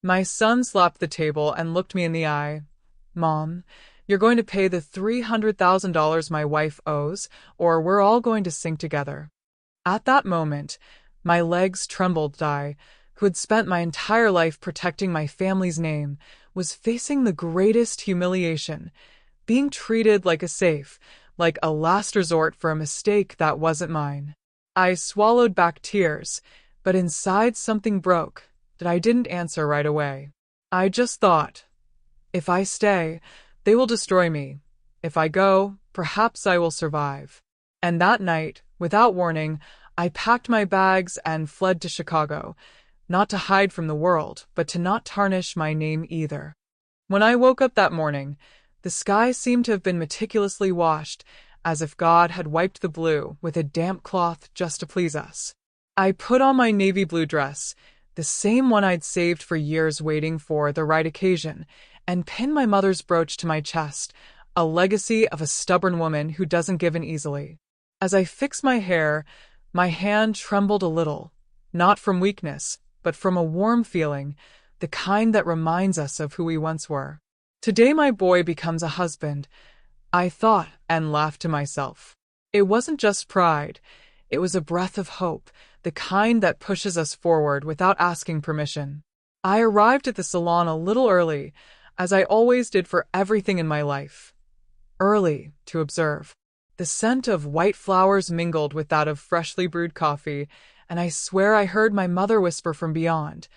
My son slapped the table and looked me in the eye. Mom, you're going to pay the $300,000 my wife owes, or we're all going to sink together. At that moment, my legs trembled. I, who had spent my entire life protecting my family's name, was facing the greatest humiliation, being treated like a safe, like a last resort for a mistake that wasn't mine. I swallowed back tears, but inside something broke that I didn't answer right away. I just thought, if I stay, they will destroy me. If I go, perhaps I will survive. And that night, without warning, I packed my bags and fled to Chicago, not to hide from the world, but to not tarnish my name either. When I woke up that morning, the sky seemed to have been meticulously washed, as if God had wiped the blue with a damp cloth just to please us. I put on my navy blue dress, the same one I'd saved for years waiting for the right occasion, and pinned my mother's brooch to my chest, a legacy of a stubborn woman who doesn't give in easily. As I fixed my hair, my hand trembled a little, not from weakness, but from a warm feeling, the kind that reminds us of who we once were. Today my boy becomes a husband, I thought, and laughed to myself. It wasn't just pride, it was a breath of hope, the kind that pushes us forward without asking permission. I arrived at the salon a little early, as I always did for everything in my life. Early, to observe. The scent of white flowers mingled with that of freshly brewed coffee, and I swear I heard my mother whisper from beyond,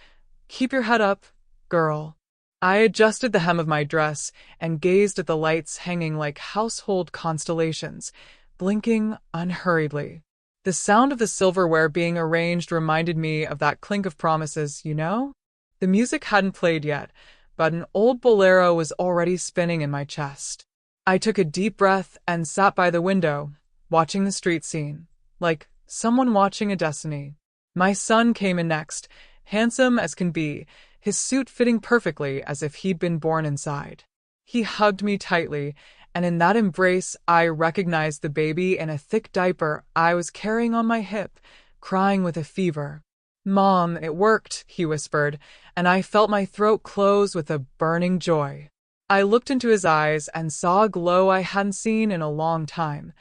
"Keep your head up, girl." I adjusted the hem of my dress and gazed at the lights hanging like household constellations, blinking unhurriedly. The sound of the silverware being arranged reminded me of that clink of promises, you know? The music hadn't played yet, but an old bolero was already spinning in my chest. I took a deep breath and sat by the window, watching the street scene, like someone watching a destiny. My son came in next, handsome as can be, his suit fitting perfectly as if he'd been born inside. He hugged me tightly, and in that embrace I recognized the baby in a thick diaper I was carrying on my hip, crying with a fever. "Mom, it worked," he whispered, and I felt my throat close with a burning joy. I looked into his eyes and saw a glow I hadn't seen in a long time,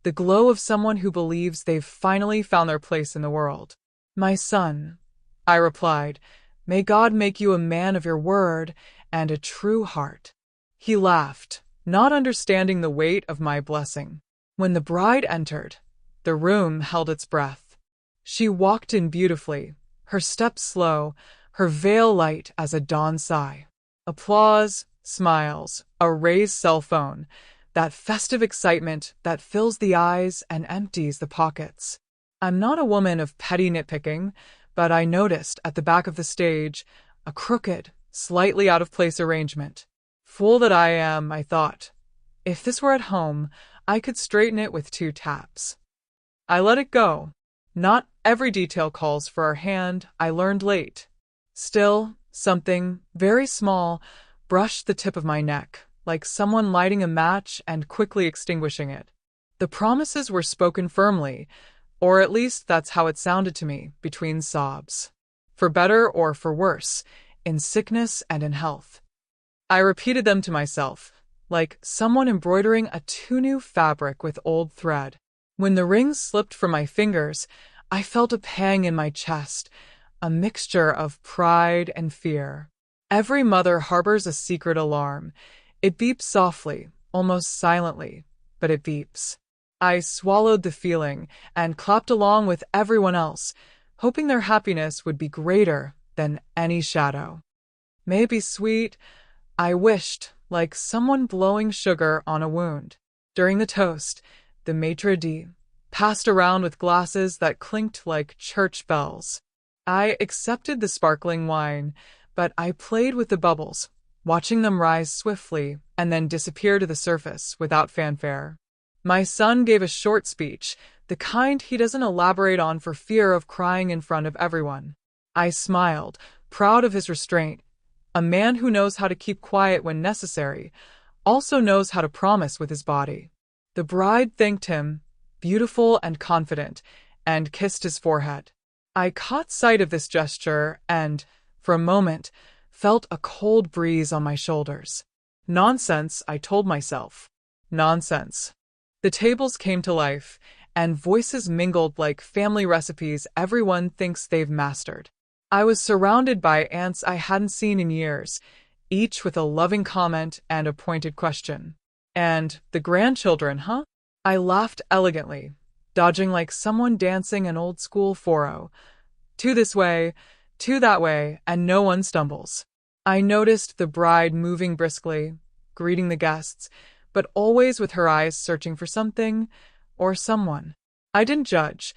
the glow of someone who believes they've finally found their place in the world. "My son," I replied, "may God make you a man of your word and a true heart." He laughed, not understanding the weight of my blessing. When the bride entered, the room held its breath. She walked in beautifully, her steps slow, her veil light as a dawn sigh. Applause, smiles, a raised cell phone, that festive excitement that fills the eyes and empties the pockets. I'm not a woman of petty nitpicking, but I noticed at the back of the stage a crooked, slightly out of place arrangement. Fool that I am, I thought. If this were at home, I could straighten it with 2 taps. I let it go. Not every detail calls for our hand, I learned late. Still, something, very small, brushed the tip of my neck, like someone lighting a match and quickly extinguishing it. The promises were spoken firmly, or at least that's how it sounded to me, between sobs. For better or for worse, in sickness and in health. I repeated them to myself, like someone embroidering a too-new fabric with old thread. When the rings slipped from my fingers, I felt a pang in my chest, a mixture of pride and fear. Every mother harbors a secret alarm. It beeps softly, almost silently, but it beeps. I swallowed the feeling and clapped along with everyone else, hoping their happiness would be greater than any shadow. May it be sweet, I wished, like someone blowing sugar on a wound. During the toast, the maitre d' passed around with glasses that clinked like church bells. I accepted the sparkling wine, but I played with the bubbles, watching them rise swiftly and then disappear to the surface without fanfare. My son gave a short speech, the kind he doesn't elaborate on for fear of crying in front of everyone. I smiled, proud of his restraint. A man who knows how to keep quiet when necessary also knows how to promise with his body. The bride thanked him, beautiful and confident, and kissed his forehead. I caught sight of this gesture and, for a moment, felt a cold breeze on my shoulders. Nonsense, I told myself. Nonsense. The tables came to life, and voices mingled like family recipes everyone thinks they've mastered. I was surrounded by aunts I hadn't seen in years, each with a loving comment and a pointed question. And the grandchildren, huh? I laughed elegantly, dodging like someone dancing an old school foro. Two this way, two that way, and no one stumbles. I noticed the bride moving briskly, greeting the guests, but always with her eyes searching for something or someone. I didn't judge.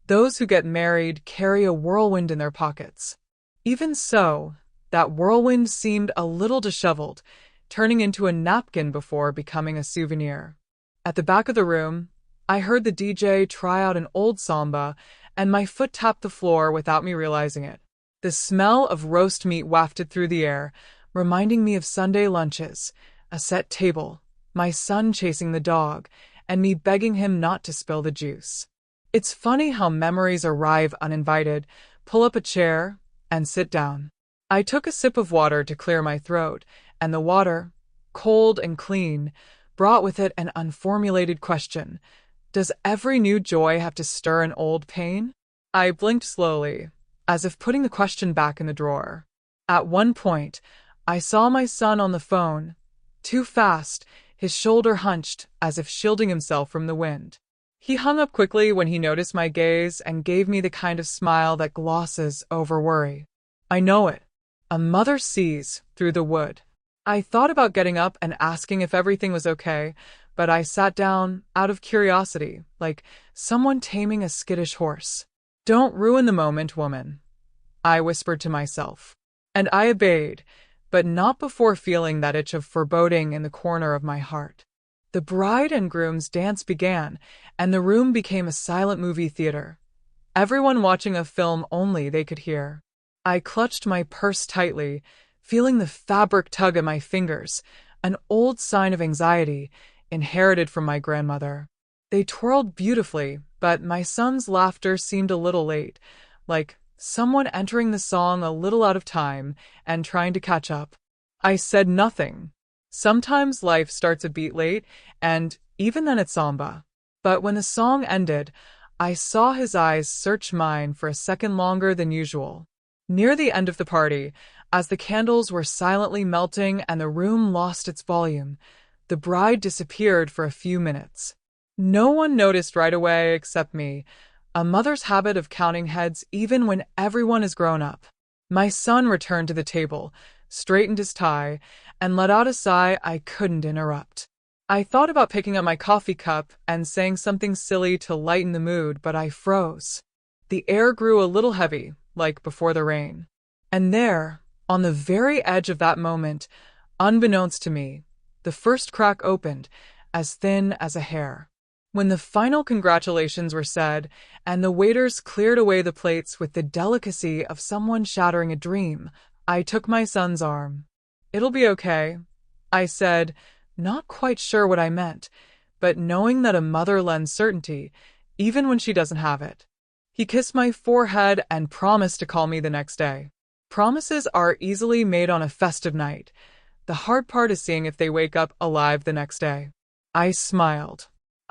Those who get married carry a whirlwind in their pockets. Even so, that whirlwind seemed a little disheveled, turning into a napkin before becoming a souvenir. At the back of the room, I heard the DJ try out an old samba, and my foot tapped the floor without me realizing it. The smell of roast meat wafted through the air, reminding me of Sunday lunches, a set table, my son chasing the dog, and me begging him not to spill the juice. It's funny how memories arrive uninvited. Pull up a chair and sit down. I took a sip of water to clear my throat, and the water, cold and clean, brought with it an unformulated question. Does every new joy have to stir an old pain? I blinked slowly, as if putting the question back in the drawer. At one point, I saw my son on the phone, too fast, his shoulder hunched as if shielding himself from the wind. He hung up quickly when he noticed my gaze and gave me the kind of smile that glosses over worry. I know it. A mother sees through the wood. I thought about getting up and asking if everything was okay, but I sat down out of curiosity, like someone taming a skittish horse. Don't ruin the moment, woman, I whispered to myself. And I obeyed, but not before feeling that itch of foreboding in the corner of my heart. The bride and groom's dance began, and the room became a silent movie theater. Everyone watching a film only they could hear. I clutched my purse tightly, feeling the fabric tug at my fingers, an old sign of anxiety inherited from my grandmother. They twirled beautifully, but my son's laughter seemed a little late, like someone entering the song a little out of time and trying to catch up. I said nothing. Sometimes life starts a beat late, and even then it's samba. But when the song ended, I saw his eyes search mine for a second longer than usual. Near the end of the party, as the candles were silently melting and the room lost its volume, the bride disappeared for a few minutes. No one noticed right away except me, a mother's habit of counting heads even when everyone is grown up. My son returned to the table, straightened his tie, and let out a sigh I couldn't interrupt. I thought about picking up my coffee cup and saying something silly to lighten the mood, but I froze. The air grew a little heavy, like before the rain. And there, on the very edge of that moment, unbeknownst to me, the first crack opened, as thin as a hair. When the final congratulations were said, and the waiters cleared away the plates with the delicacy of someone shattering a dream, I took my son's arm. "It'll be okay," I said, not quite sure what I meant, but knowing that a mother lends certainty, even when she doesn't have it. He kissed my forehead and promised to call me the next day. Promises are easily made on a festive night. The hard part is seeing if they wake up alive the next day. I smiled.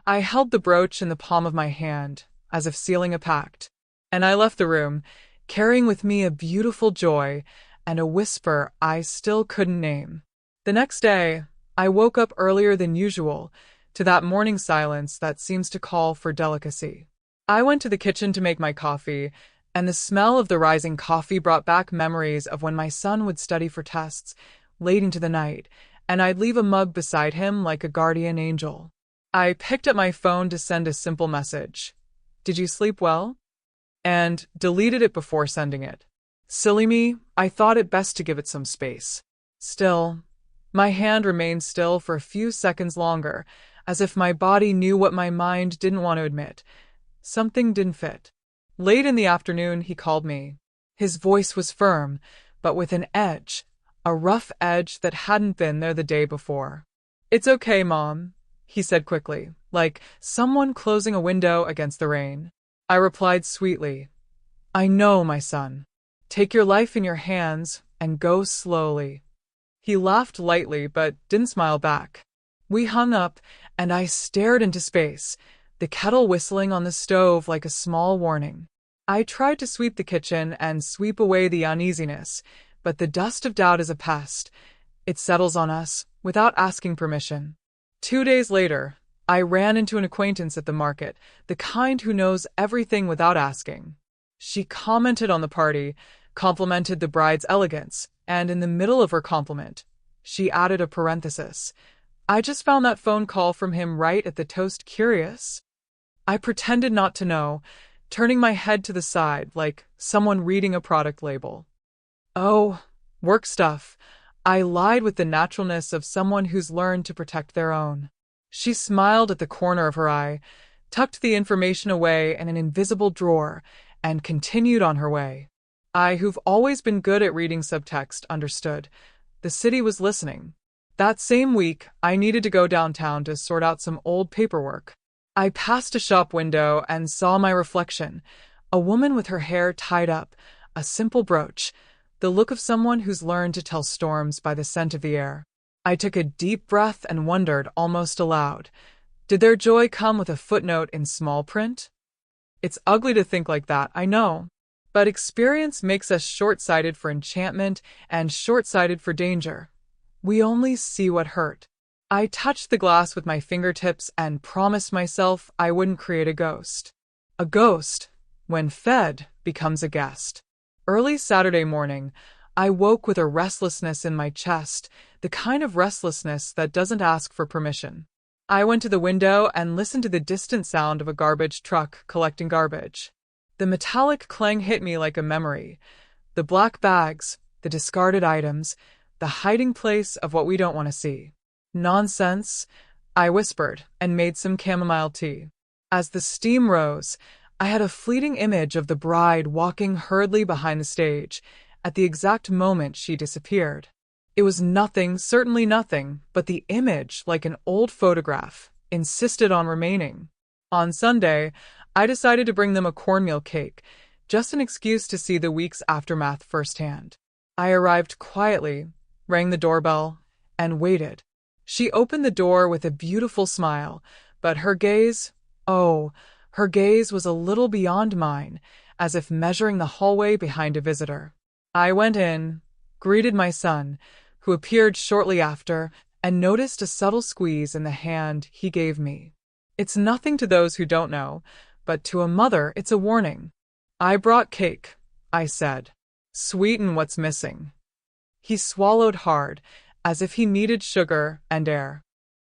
I held the brooch in the palm of my hand, as if sealing a pact, and I left the room, carrying with me a beautiful joy and a whisper I still couldn't name. The next day, I woke up earlier than usual, to that morning silence that seems to call for delicacy. I went to the kitchen to make my coffee, and the smell of the rising coffee brought back memories of when my son would study for tests, late into the night, and I'd leave a mug beside him like a guardian angel. I picked up my phone to send a simple message. "Did you sleep well?" And deleted it before sending it. Silly me, I thought it best to give it some space. Still, my hand remained still for a few seconds longer, as if my body knew what my mind didn't want to admit. Something didn't fit. Late in the afternoon, he called me. His voice was firm, but with an edge, a rough edge that hadn't been there the day before. "It's okay, Mom," he said quickly, like someone closing a window against the rain. I replied sweetly, "I know, my son. Take your life in your hands and go slowly." He laughed lightly but didn't smile back. We hung up, and I stared into space, the kettle whistling on the stove like a small warning. I tried to sweep the kitchen and sweep away the uneasiness, but the dust of doubt is a pest. It settles on us without asking permission. 2 days later, I ran into an acquaintance at the market, the kind who knows everything without asking. She commented on the party, complimented the bride's elegance, and in the middle of her compliment, she added a parenthesis. "I just found that phone call from him right at the toast curious." I pretended not to know, turning my head to the side like someone reading a product label. "Oh, work stuff," I lied with the naturalness of someone who's learned to protect their own. She smiled at the corner of her eye, tucked the information away in an invisible drawer, and continued on her way. I, who've always been good at reading subtext, understood. The city was listening. That same week, I needed to go downtown to sort out some old paperwork. I passed a shop window and saw my reflection, a woman with her hair tied up, a simple brooch, the look of someone who's learned to tell storms by the scent of the air. I took a deep breath and wondered almost aloud, did their joy come with a footnote in small print? It's ugly to think like that, I know. But experience makes us short-sighted for enchantment and short-sighted for danger. We only see what hurt. I touched the glass with my fingertips and promised myself I wouldn't create a ghost. A ghost, when fed, becomes a guest. Early Saturday morning, I woke with a restlessness in my chest, the kind of restlessness that doesn't ask for permission. I went to the window and listened to the distant sound of a garbage truck collecting garbage. The metallic clang hit me like a memory. The black bags, the discarded items, the hiding place of what we don't want to see. "Nonsense," I whispered and made some chamomile tea. As the steam rose, I had a fleeting image of the bride walking hurriedly behind the stage at the exact moment she disappeared. It was nothing, certainly nothing, but the image, like an old photograph, insisted on remaining. On Sunday, I decided to bring them a cornmeal cake, just an excuse to see the week's aftermath firsthand. I arrived quietly, rang the doorbell, and waited. She opened the door with a beautiful smile, but her gaze, her gaze was a little beyond mine, as if measuring the hallway behind a visitor. I went in, greeted my son, who appeared shortly after, and noticed a subtle squeeze in the hand he gave me. It's nothing to those who don't know, but to a mother it's a warning. "I brought cake," I said. "Sweeten what's missing." He swallowed hard, as if he needed sugar and air.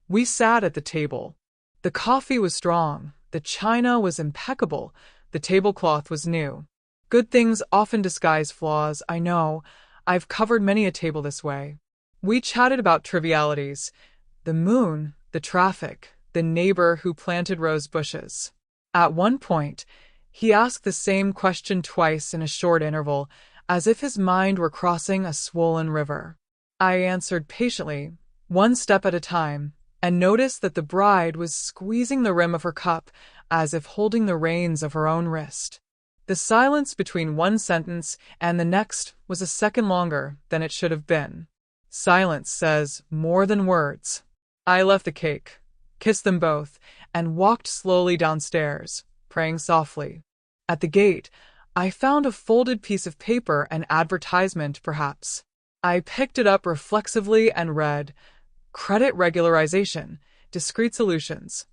We sat at the table. The coffee was strong, the china was impeccable, the tablecloth was new. Good things often disguise flaws, I know. I've covered many a table this way. We chatted about trivialities, the moon, the traffic, the neighbor who planted rose bushes. At one point, he asked the same question twice in a short interval, as if his mind were crossing a swollen river. I answered patiently, one step at a time, and noticed that the bride was squeezing the rim of her cup as if holding the reins of her own wrist. The silence between one sentence and the next was a second longer than it should have been. Silence says more than words. I left the cake, kissed them both, and walked slowly downstairs, praying softly. At the gate, I found a folded piece of paper, an advertisement perhaps. I picked it up reflexively and read, "Credit regularization, discrete solutions."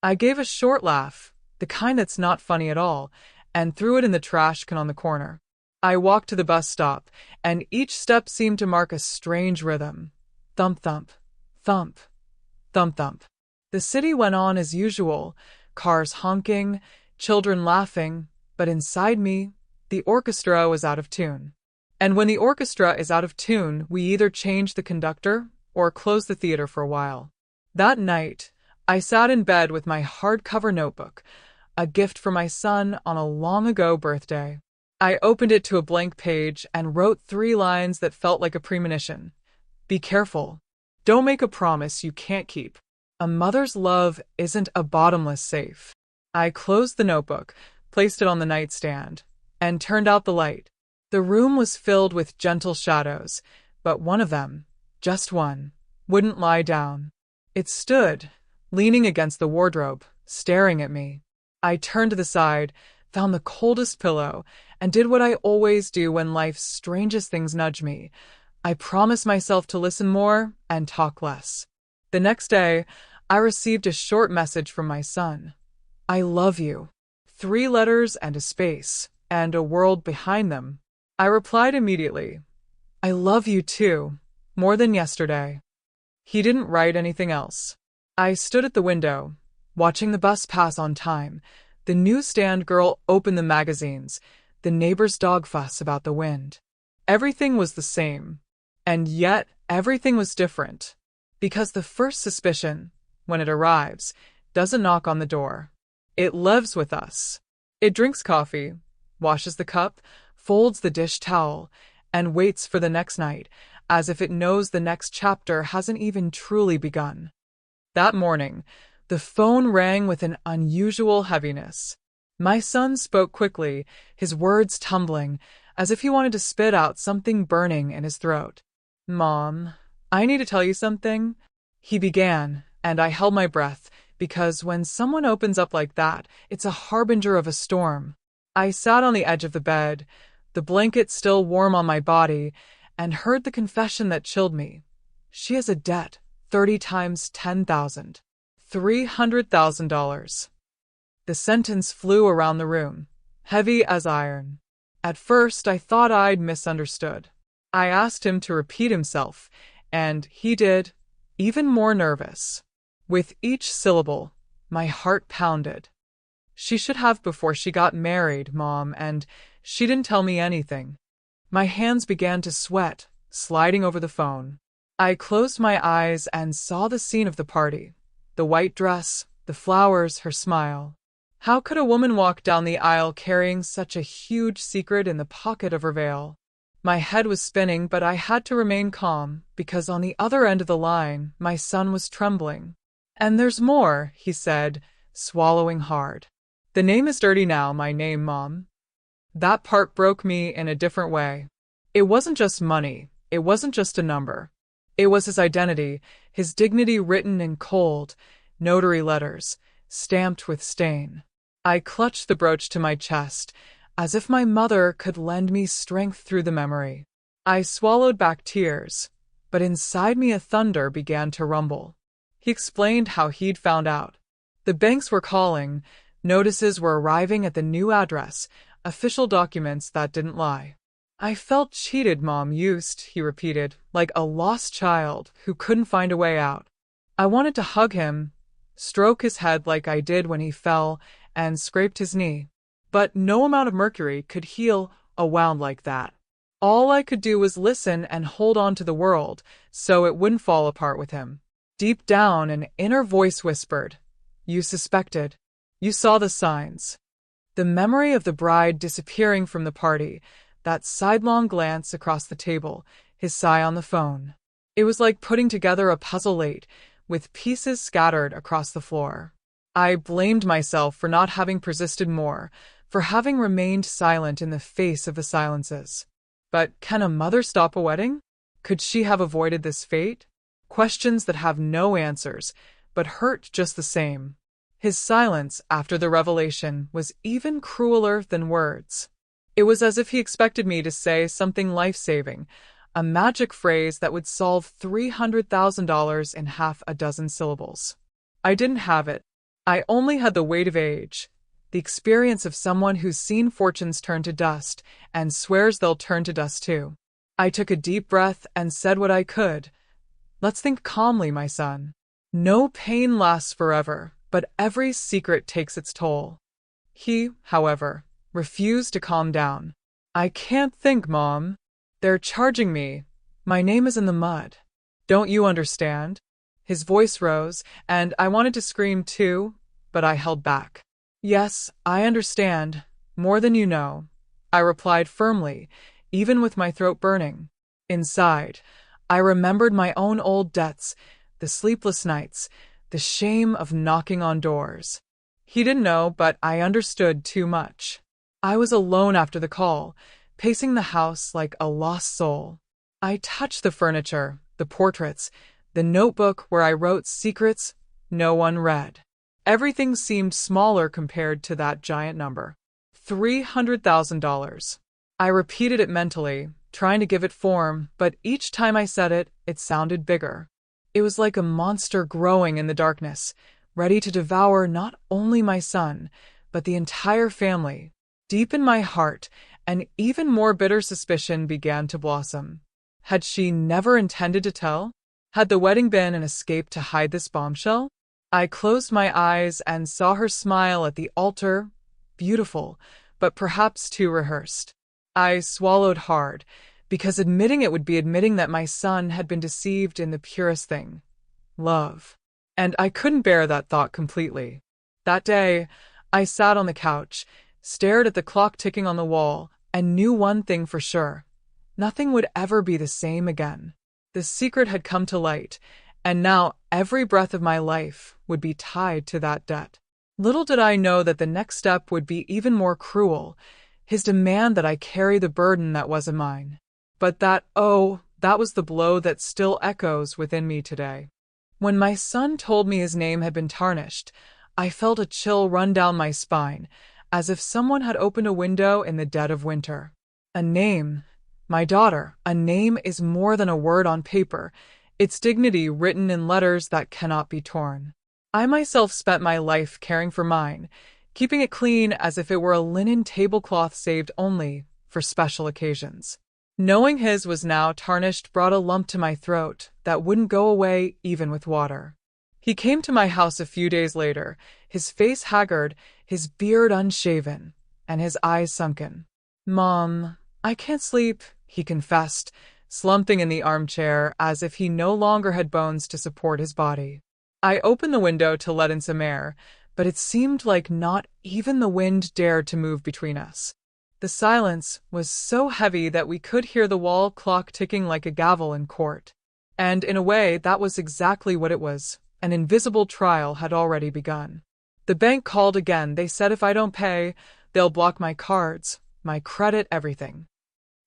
I gave a short laugh, the kind that's not funny at all, and threw it in the trash can on the corner. I walked to the bus stop, and each step seemed to mark a strange rhythm. Thump, thump, thump, thump, thump. The city went on as usual, cars honking, children laughing, but inside me, the orchestra was out of tune. And when the orchestra is out of tune, we either change the conductor or close the theater for a while. That night, I sat in bed with my hardcover notebook, a gift for my son on a long-ago birthday. I opened it to a blank page and wrote 3 lines that felt like a premonition. Be careful. Don't make a promise you can't keep. A mother's love isn't a bottomless safe. I closed the notebook, placed it on the nightstand, and turned out the light. The room was filled with gentle shadows, but one of them, just one, wouldn't lie down. It stood, leaning against the wardrobe, staring at me. I turned to the side, found the coldest pillow, and did what I always do when life's strangest things nudge me. I promised myself to listen more and talk less. The next day, I received a short message from my son. I love you. 3 letters and a space, and a world behind them. I replied immediately. I love you too, more than yesterday. He didn't write anything else. I stood at the window, watching the bus pass on time, the newsstand girl open the magazines, the neighbor's dog fuss about the wind. Everything was the same, and yet everything was different, because the first suspicion, when it arrives, doesn't knock on the door. It lives with us. It drinks coffee, washes the cup, folds the dish towel, and waits for the next night, as if it knows the next chapter hasn't even truly begun. That morning, the phone rang with an unusual heaviness. My son spoke quickly, his words tumbling, as if he wanted to spit out something burning in his throat. Mom, I need to tell you something, he began, and I held my breath, because when someone opens up like that, it's a harbinger of a storm. I sat on the edge of the bed, the blanket still warm on my body, and heard the confession that chilled me. She has a debt, 30 times 10,000. $300,000. The sentence flew around the room, heavy as iron. At first, I thought I'd misunderstood. I asked him to repeat himself, and he did, even more nervous. With each syllable, my heart pounded. She should have before she got married, Mom, and she didn't tell me anything. My hands began to sweat, sliding over the phone. I closed my eyes and saw the scene of the party. The white dress, the flowers, her smile. How could a woman walk down the aisle carrying such a huge secret in the pocket of her veil? My head was spinning, but I had to remain calm, because on the other end of the line, my son was trembling. And there's more, he said, swallowing hard. The name is dirty now, my name, Mom. That part broke me in a different way. It wasn't just money. It wasn't just a number. It was his identity, his dignity written in cold, notary letters, stamped with stain. I clutched the brooch to my chest, as if my mother could lend me strength through the memory. I swallowed back tears, but inside me a thunder began to rumble. He explained how he'd found out. The banks were calling, notices were arriving at the new address, official documents that didn't lie. I felt cheated, Mom used, he repeated, like a lost child who couldn't find a way out. I wanted to hug him, stroke his head like I did when he fell, and scraped his knee. But no amount of mercury could heal a wound like that. All I could do was listen and hold on to the world, so it wouldn't fall apart with him. Deep down, an inner voice whispered, "You suspected. You saw the signs." The memory of the bride disappearing from the party, that sidelong glance across the table, his sigh on the phone. It was like putting together a puzzle late, with pieces scattered across the floor. I blamed myself for not having persisted more, for having remained silent in the face of the silences. But can a mother stop a wedding? Could she have avoided this fate? Questions that have no answers, but hurt just the same. His silence after the revelation was even crueler than words. It was as if he expected me to say something life-saving, a magic phrase that would solve $300,000 in half a dozen syllables. I didn't have it. I only had the weight of age, the experience of someone who's seen fortunes turn to dust and swears they'll turn to dust too. I took a deep breath and said what I could. Let's think calmly, my son. No pain lasts forever, but every secret takes its toll. He, however, refused to calm down. I can't think, Mom. They're charging me. My name is in the mud. Don't you understand? His voice rose, and I wanted to scream too, but I held back. Yes, I understand, more than you know, I replied firmly, even with my throat burning. Inside, I remembered my own old debts, the sleepless nights, the shame of knocking on doors. He didn't know, but I understood too much. I was alone after the call, pacing the house like a lost soul. I touched the furniture, the portraits, the notebook where I wrote secrets no one read. Everything seemed smaller compared to that giant number. $300,000. I repeated it mentally, trying to give it form, but each time I said it, it sounded bigger. It was like a monster growing in the darkness, ready to devour not only my son, but the entire family. Deep in my heart, an even more bitter suspicion began to blossom. Had she never intended to tell? Had the wedding been an escape to hide this bombshell? I closed my eyes and saw her smile at the altar, beautiful, but perhaps too rehearsed. I swallowed hard, because admitting it would be admitting that my son had been deceived in the purest thing, love. And I couldn't bear that thought completely. That day, I sat on the couch, stared at the clock ticking on the wall, and knew one thing for sure. Nothing would ever be the same again. The secret had come to light, and now every breath of my life would be tied to that debt. Little did I know that the next step would be even more cruel, his demand that I carry the burden that wasn't mine. But that was the blow that still echoes within me today. When my son told me his name had been tarnished, I felt a chill run down my spine, as if someone had opened a window in the dead of winter. A name, my daughter, a name is more than a word on paper, its dignity written in letters that cannot be torn. I myself spent my life caring for mine, keeping it clean as if it were a linen tablecloth saved only for special occasions. Knowing his was now tarnished brought a lump to my throat that wouldn't go away even with water. He came to my house a few days later, his face haggard, his beard unshaven, and his eyes sunken. "Mom, I can't sleep," he confessed, slumping in the armchair as if he no longer had bones to support his body. I opened the window to let in some air, but it seemed like not even the wind dared to move between us. The silence was so heavy that we could hear the wall clock ticking like a gavel in court. And in a way, that was exactly what it was. An invisible trial had already begun. The bank called again. They said if I don't pay, they'll block my cards, my credit, everything.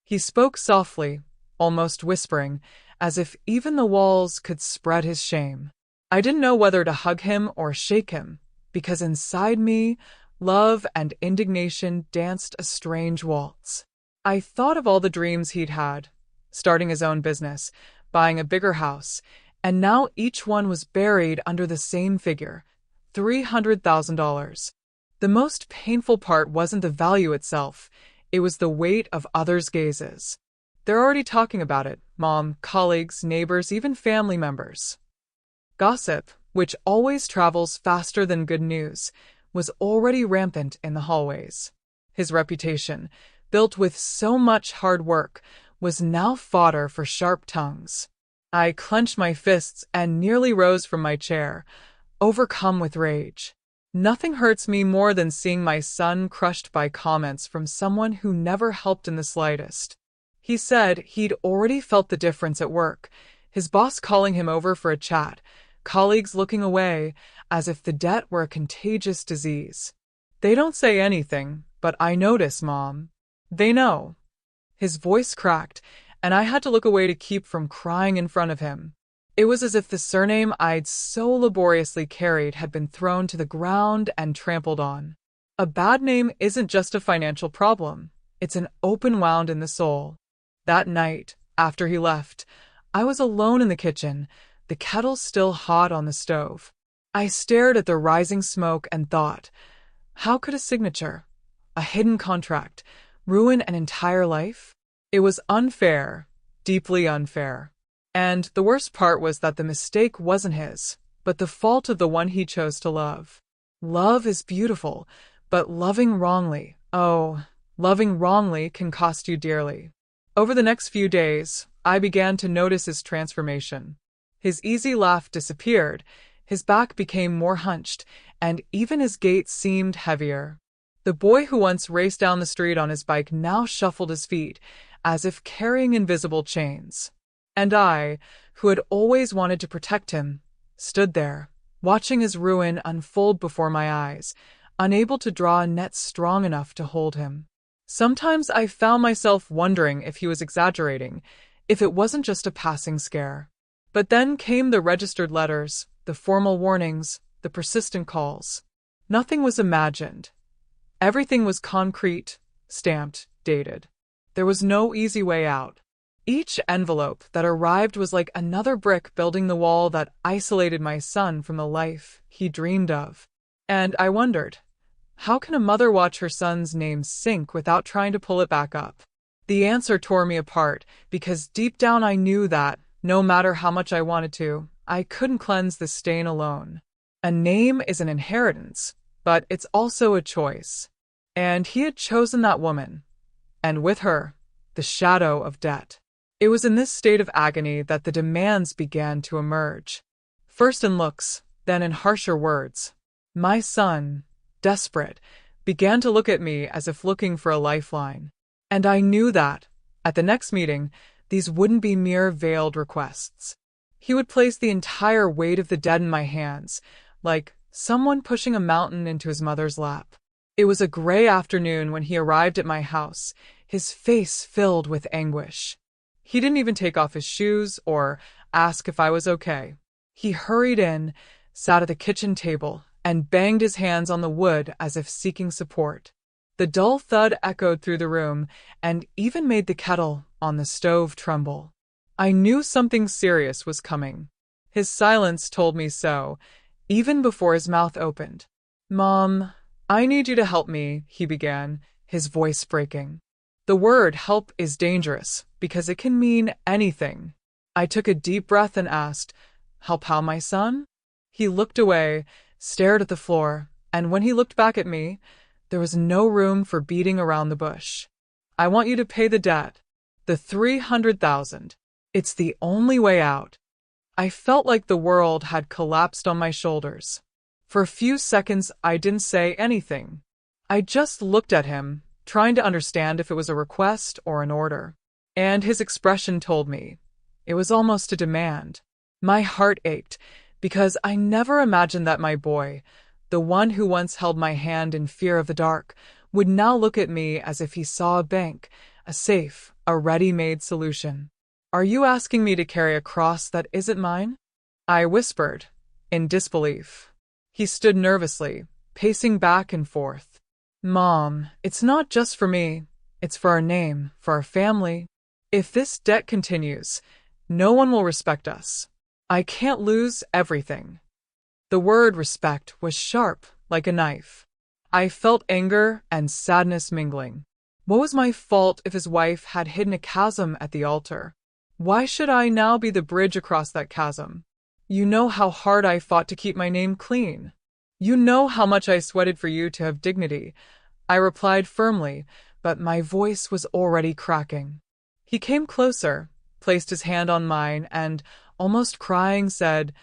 He spoke softly, almost whispering, as if even the walls could spread his shame. I didn't know whether to hug him or shake him, because inside me, love and indignation danced a strange waltz. I thought of all the dreams he'd had, starting his own business, buying a bigger house, and now each one was buried under the same figure, $300,000. The most painful part wasn't the value itself, it was the weight of others' gazes. They're already talking about it, mom, colleagues, neighbors, even family members. Gossip, which always travels faster than good news, was already rampant in the hallways. His reputation, built with so much hard work, was now fodder for sharp tongues. I clenched my fists and nearly rose from my chair, overcome with rage. Nothing hurts me more than seeing my son crushed by comments from someone who never helped in the slightest. He said he'd already felt the difference at work, his boss calling him over for a chat, colleagues looking away as if the debt were a contagious disease. They don't say anything, but I notice, Mom. They know. His voice cracked, and I had to look away to keep from crying in front of him. It was as if the surname I'd so laboriously carried had been thrown to the ground and trampled on. A bad name isn't just a financial problem. It's an open wound in the soul. That night, after he left, I was alone in the kitchen, the kettle still hot on the stove. I stared at the rising smoke and thought, how could a signature, a hidden contract, ruin an entire life? It was unfair, deeply unfair. And the worst part was that the mistake wasn't his, but the fault of the one he chose to love. Love is beautiful, but loving wrongly, loving wrongly can cost you dearly. Over the next few days, I began to notice his transformation. His easy laugh disappeared, his back became more hunched, and even his gait seemed heavier. The boy who once raced down the street on his bike now shuffled his feet, as if carrying invisible chains. And I, who had always wanted to protect him, stood there, watching his ruin unfold before my eyes, unable to draw a net strong enough to hold him. Sometimes I found myself wondering if he was exaggerating, if it wasn't just a passing scare. But then came the registered letters, the formal warnings, the persistent calls. Nothing was imagined. Everything was concrete, stamped, dated. There was no easy way out. Each envelope that arrived was like another brick building the wall that isolated my son from the life he dreamed of. And I wondered, how can a mother watch her son's name sink without trying to pull it back up? The answer tore me apart, because deep down I knew that, no matter how much I wanted to, I couldn't cleanse the stain alone. A name is an inheritance, but it's also a choice. And he had chosen that woman, and with her, the shadow of debt. It was in this state of agony that the demands began to emerge. First in looks, then in harsher words. My son, desperate, began to look at me as if looking for a lifeline. And I knew that, at the next meeting, these wouldn't be mere veiled requests. He would place the entire weight of the debt in my hands, like someone pushing a mountain into his mother's lap. It was a gray afternoon when he arrived at my house, his face filled with anguish. He didn't even take off his shoes or ask if I was okay. He hurried in, sat at the kitchen table, and banged his hands on the wood as if seeking support. The dull thud echoed through the room and even made the kettle on the stove tremble. I knew something serious was coming. His silence told me so, even before his mouth opened. "Mom, I need you to help me," he began, his voice breaking. The word help is dangerous because it can mean anything. I took a deep breath and asked, "Help how, my son?" He looked away, stared at the floor, and when he looked back at me, there was no room for beating around the bush. "I want you to pay the debt. The $300,000. It's the only way out." I felt like the world had collapsed on my shoulders. For a few seconds, I didn't say anything. I just looked at him, trying to understand if it was a request or an order. And his expression told me. It was almost a demand. My heart ached, because I never imagined that my boy, the one who once held my hand in fear of the dark, would now look at me as if he saw a bank, a safe, a ready-made solution. "Are you asking me to carry a cross that isn't mine?" I whispered, in disbelief. He stood nervously, pacing back and forth. "Mom, it's not just for me. It's for our name, for our family. If this debt continues, no one will respect us. I can't lose everything." The word respect was sharp, like a knife. I felt anger and sadness mingling. What was my fault if his wife had hidden a chasm at the altar? Why should I now be the bridge across that chasm? You know how hard I fought to keep my name clean. You know how much I sweated for you to have dignity. I replied firmly, but my voice was already cracking. He came closer, placed his hand on mine, and, almost crying, said,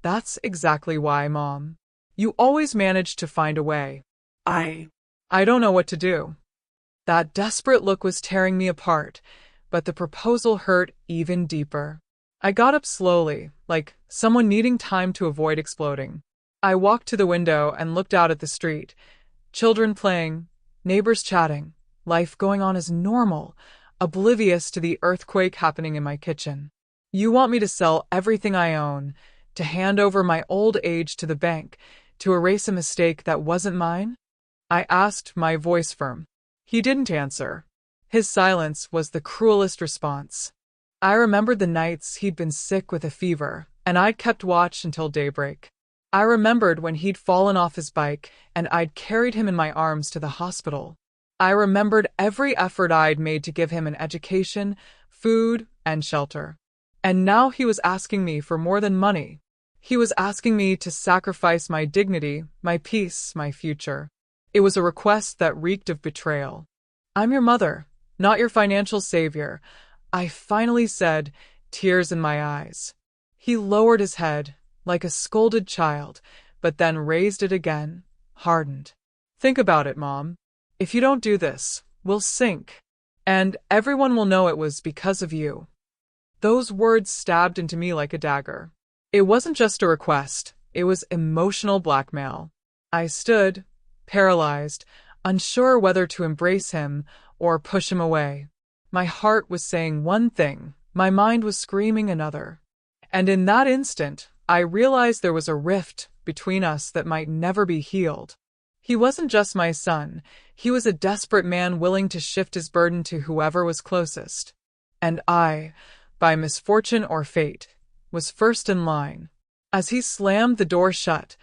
"That's exactly why, Mom. You always manage to find a way. I don't know what to do." That desperate look was tearing me apart, but the proposal hurt even deeper. I got up slowly, like someone needing time to avoid exploding. I walked to the window and looked out at the street. Children playing, neighbors chatting, life going on as normal, oblivious to the earthquake happening in my kitchen. "You want me to sell everything I own, to hand over my old age to the bank, to erase a mistake that wasn't mine?" I asked, my voice firm. He didn't answer. His silence was the cruelest response. I remembered the nights he'd been sick with a fever, and I'd kept watch until daybreak. I remembered when he'd fallen off his bike, and I'd carried him in my arms to the hospital. I remembered every effort I'd made to give him an education, food, and shelter. And now he was asking me for more than money. He was asking me to sacrifice my dignity, my peace, my future. It was a request that reeked of betrayal. "I'm your mother, not your financial savior," I finally said, tears in my eyes. He lowered his head, like a scolded child, but then raised it again, hardened. "Think about it, Mom. If you don't do this, we'll sink. And everyone will know it was because of you." Those words stabbed into me like a dagger. It wasn't just a request, it was emotional blackmail. I stood, paralyzed, unsure whether to embrace him or push him away. My heart was saying one thing, my mind was screaming another. And in that instant, I realized there was a rift between us that might never be healed. He wasn't just my son, he was a desperate man willing to shift his burden to whoever was closest. And I, by misfortune or fate, was first in line. As he slammed the door shut,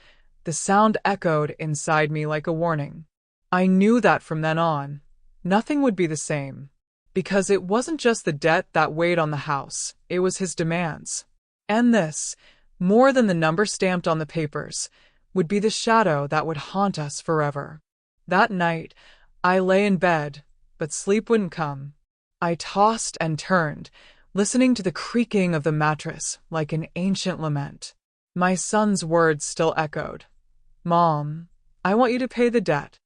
the sound echoed inside me like a warning. I knew that from then on, nothing would be the same. Because it wasn't just the debt that weighed on the house, it was his demands. And this, more than the number stamped on the papers, would be the shadow that would haunt us forever. That night, I lay in bed, but sleep wouldn't come. I tossed and turned, listening to the creaking of the mattress like an ancient lament. My son's words still echoed. "Mom, I want you to pay the debt."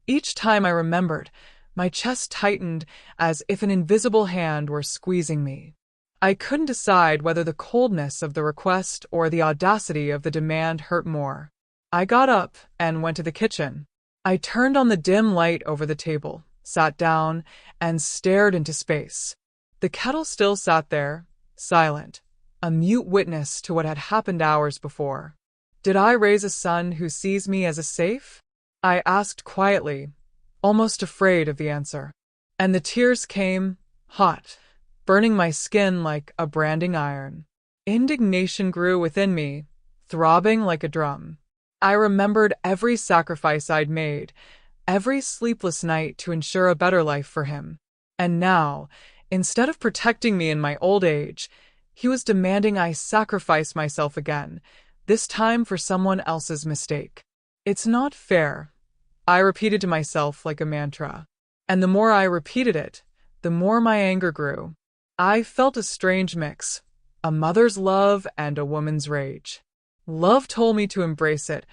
Each time I remembered, my chest tightened as if an invisible hand were squeezing me. I couldn't decide whether the coldness of the request or the audacity of the demand hurt more. I got up and went to the kitchen. I turned on the dim light over the table, sat down, and stared into space. The kettle still sat there, silent, a mute witness to what had happened hours before. Did I raise a son who sees me as a safe? I asked quietly, almost afraid of the answer. And the tears came, hot, burning my skin like a branding iron. Indignation grew within me, throbbing like a drum. I remembered every sacrifice I'd made, every sleepless night to ensure a better life for him. And now, instead of protecting me in my old age, he was demanding I sacrifice myself again, this time for someone else's mistake. It's not fair, I repeated to myself like a mantra. And the more I repeated it, the more my anger grew. I felt a strange mix, a mother's love and a woman's rage. Love told me to embrace it,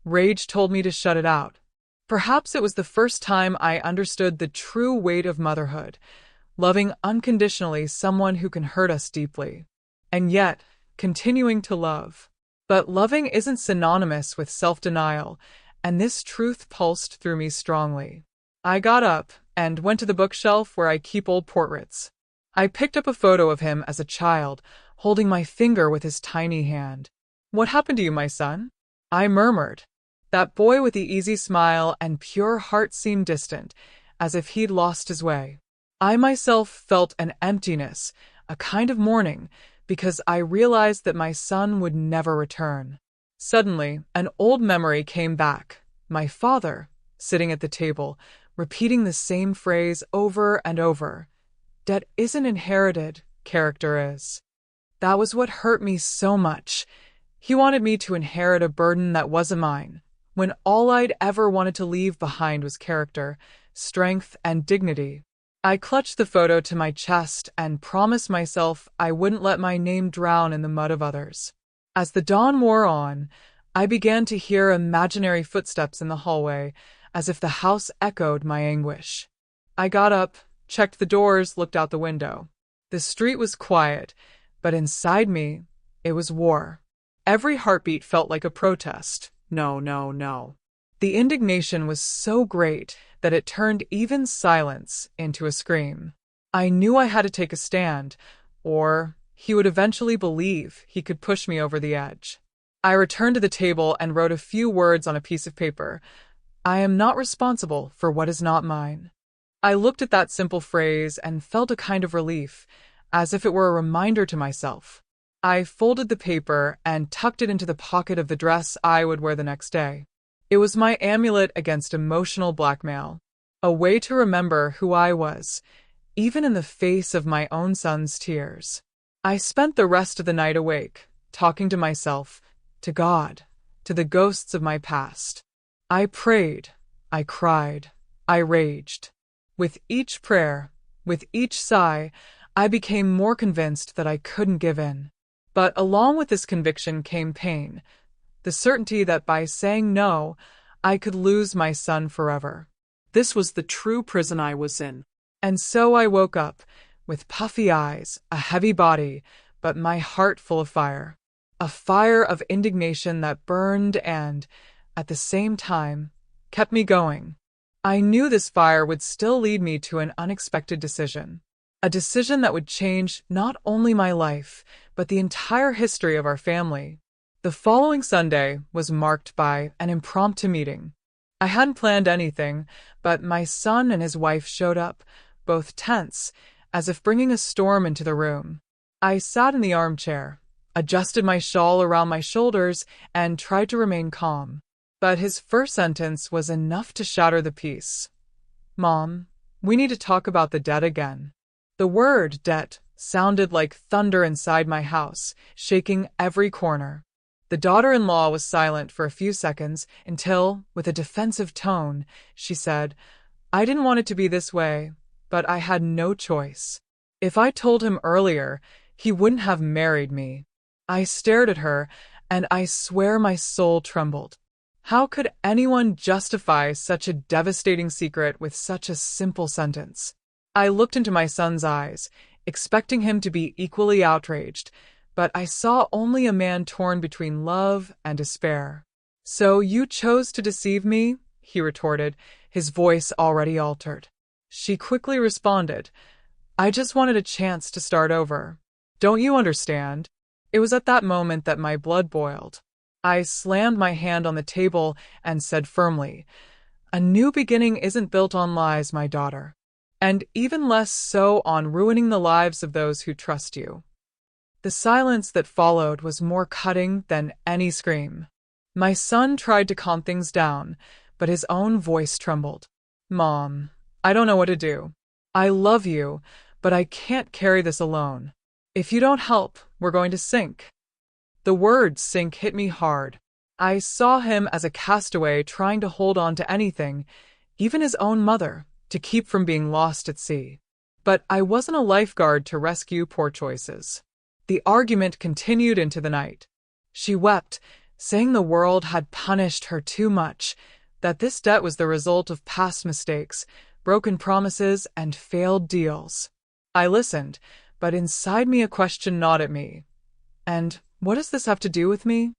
rage told me to shut it out. Perhaps it was the first time I understood the true weight of motherhood, loving unconditionally someone who can hurt us deeply, and yet continuing to love. But loving isn't synonymous with self-denial, and this truth pulsed through me strongly. I got up and went to the bookshelf where I keep old portraits. I picked up a photo of him as a child, holding my finger with his tiny hand. "What happened to you, my son?" I murmured. That boy with the easy smile and pure heart seemed distant, as if he'd lost his way. I myself felt an emptiness, a kind of mourning, because I realized that my son would never return. Suddenly, an old memory came back. My father, sitting at the table, repeating the same phrase over and over. "Debt isn't inherited, character is." That was what hurt me so much. He wanted me to inherit a burden that wasn't mine, when all I'd ever wanted to leave behind was character, strength, and dignity. I clutched the photo to my chest and promised myself I wouldn't let my name drown in the mud of others. As the dawn wore on, I began to hear imaginary footsteps in the hallway, as if the house echoed my anguish. I got up, checked the doors, looked out the window. The street was quiet, but inside me, it was war. Every heartbeat felt like a protest. No, no, no. The indignation was so great that it turned even silence into a scream. I knew I had to take a stand, or he would eventually believe he could push me over the edge. I returned to the table and wrote a few words on a piece of paper. "I am not responsible for what is not mine." I looked at that simple phrase and felt a kind of relief, as if it were a reminder to myself. I folded the paper and tucked it into the pocket of the dress I would wear the next day. It was my amulet against emotional blackmail, a way to remember who I was, even in the face of my own son's tears. I spent the rest of the night awake, talking to myself, to God, to the ghosts of my past. I prayed, I cried, I raged. With each prayer, with each sigh, I became more convinced that I couldn't give in. But along with this conviction came pain, the certainty that by saying no, I could lose my son forever. This was the true prison I was in. And so I woke up, with puffy eyes, a heavy body, but my heart full of fire. A fire of indignation that burned and, at the same time, kept me going. I knew this fire would still lead me to an unexpected decision. A decision that would change not only my life, but the entire history of our family. The following Sunday was marked by an impromptu meeting. I hadn't planned anything, but my son and his wife showed up, both tense, as if bringing a storm into the room. I sat in the armchair, adjusted my shawl around my shoulders, and tried to remain calm. But his first sentence was enough to shatter the peace. "Mom, we need to talk about the debt again." The word debt sounded like thunder inside my house, shaking every corner. The daughter-in-law was silent for a few seconds until, with a defensive tone, she said, "I didn't want it to be this way, but I had no choice. If I told him earlier, he wouldn't have married me." I stared at her, and I swear my soul trembled. How could anyone justify such a devastating secret with such a simple sentence? I looked into my son's eyes, expecting him to be equally outraged, but I saw only a man torn between love and despair. "So you chose to deceive me?" he retorted, his voice already altered. She quickly responded, "I just wanted a chance to start over. Don't you understand?" It was at that moment that my blood boiled. I slammed my hand on the table and said firmly, "A new beginning isn't built on lies, my daughter, and even less so on ruining the lives of those who trust you." The silence that followed was more cutting than any scream. My son tried to calm things down, but his own voice trembled. "Mom, I don't know what to do. I love you, but I can't carry this alone. If you don't help, we're going to sink." The word sink hit me hard. I saw him as a castaway trying to hold on to anything, even his own mother, to keep from being lost at sea. But I wasn't a lifeguard to rescue poor choices. The argument continued into the night. She wept, saying the world had punished her too much, that this debt was the result of past mistakes, broken promises, and failed deals. I listened, but inside me a question gnawed at me. And what does this have to do with me?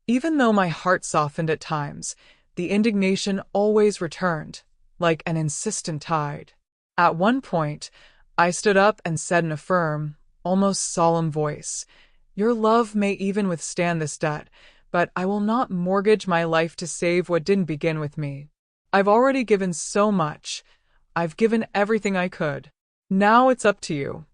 Even though my heart softened at times, the indignation always returned, like an insistent tide. At one point, I stood up and said in a firm, almost solemn voice, "Your love may even withstand this debt, but I will not mortgage my life to save what didn't begin with me. I've already given so much. I've given everything I could. Now it's up to you."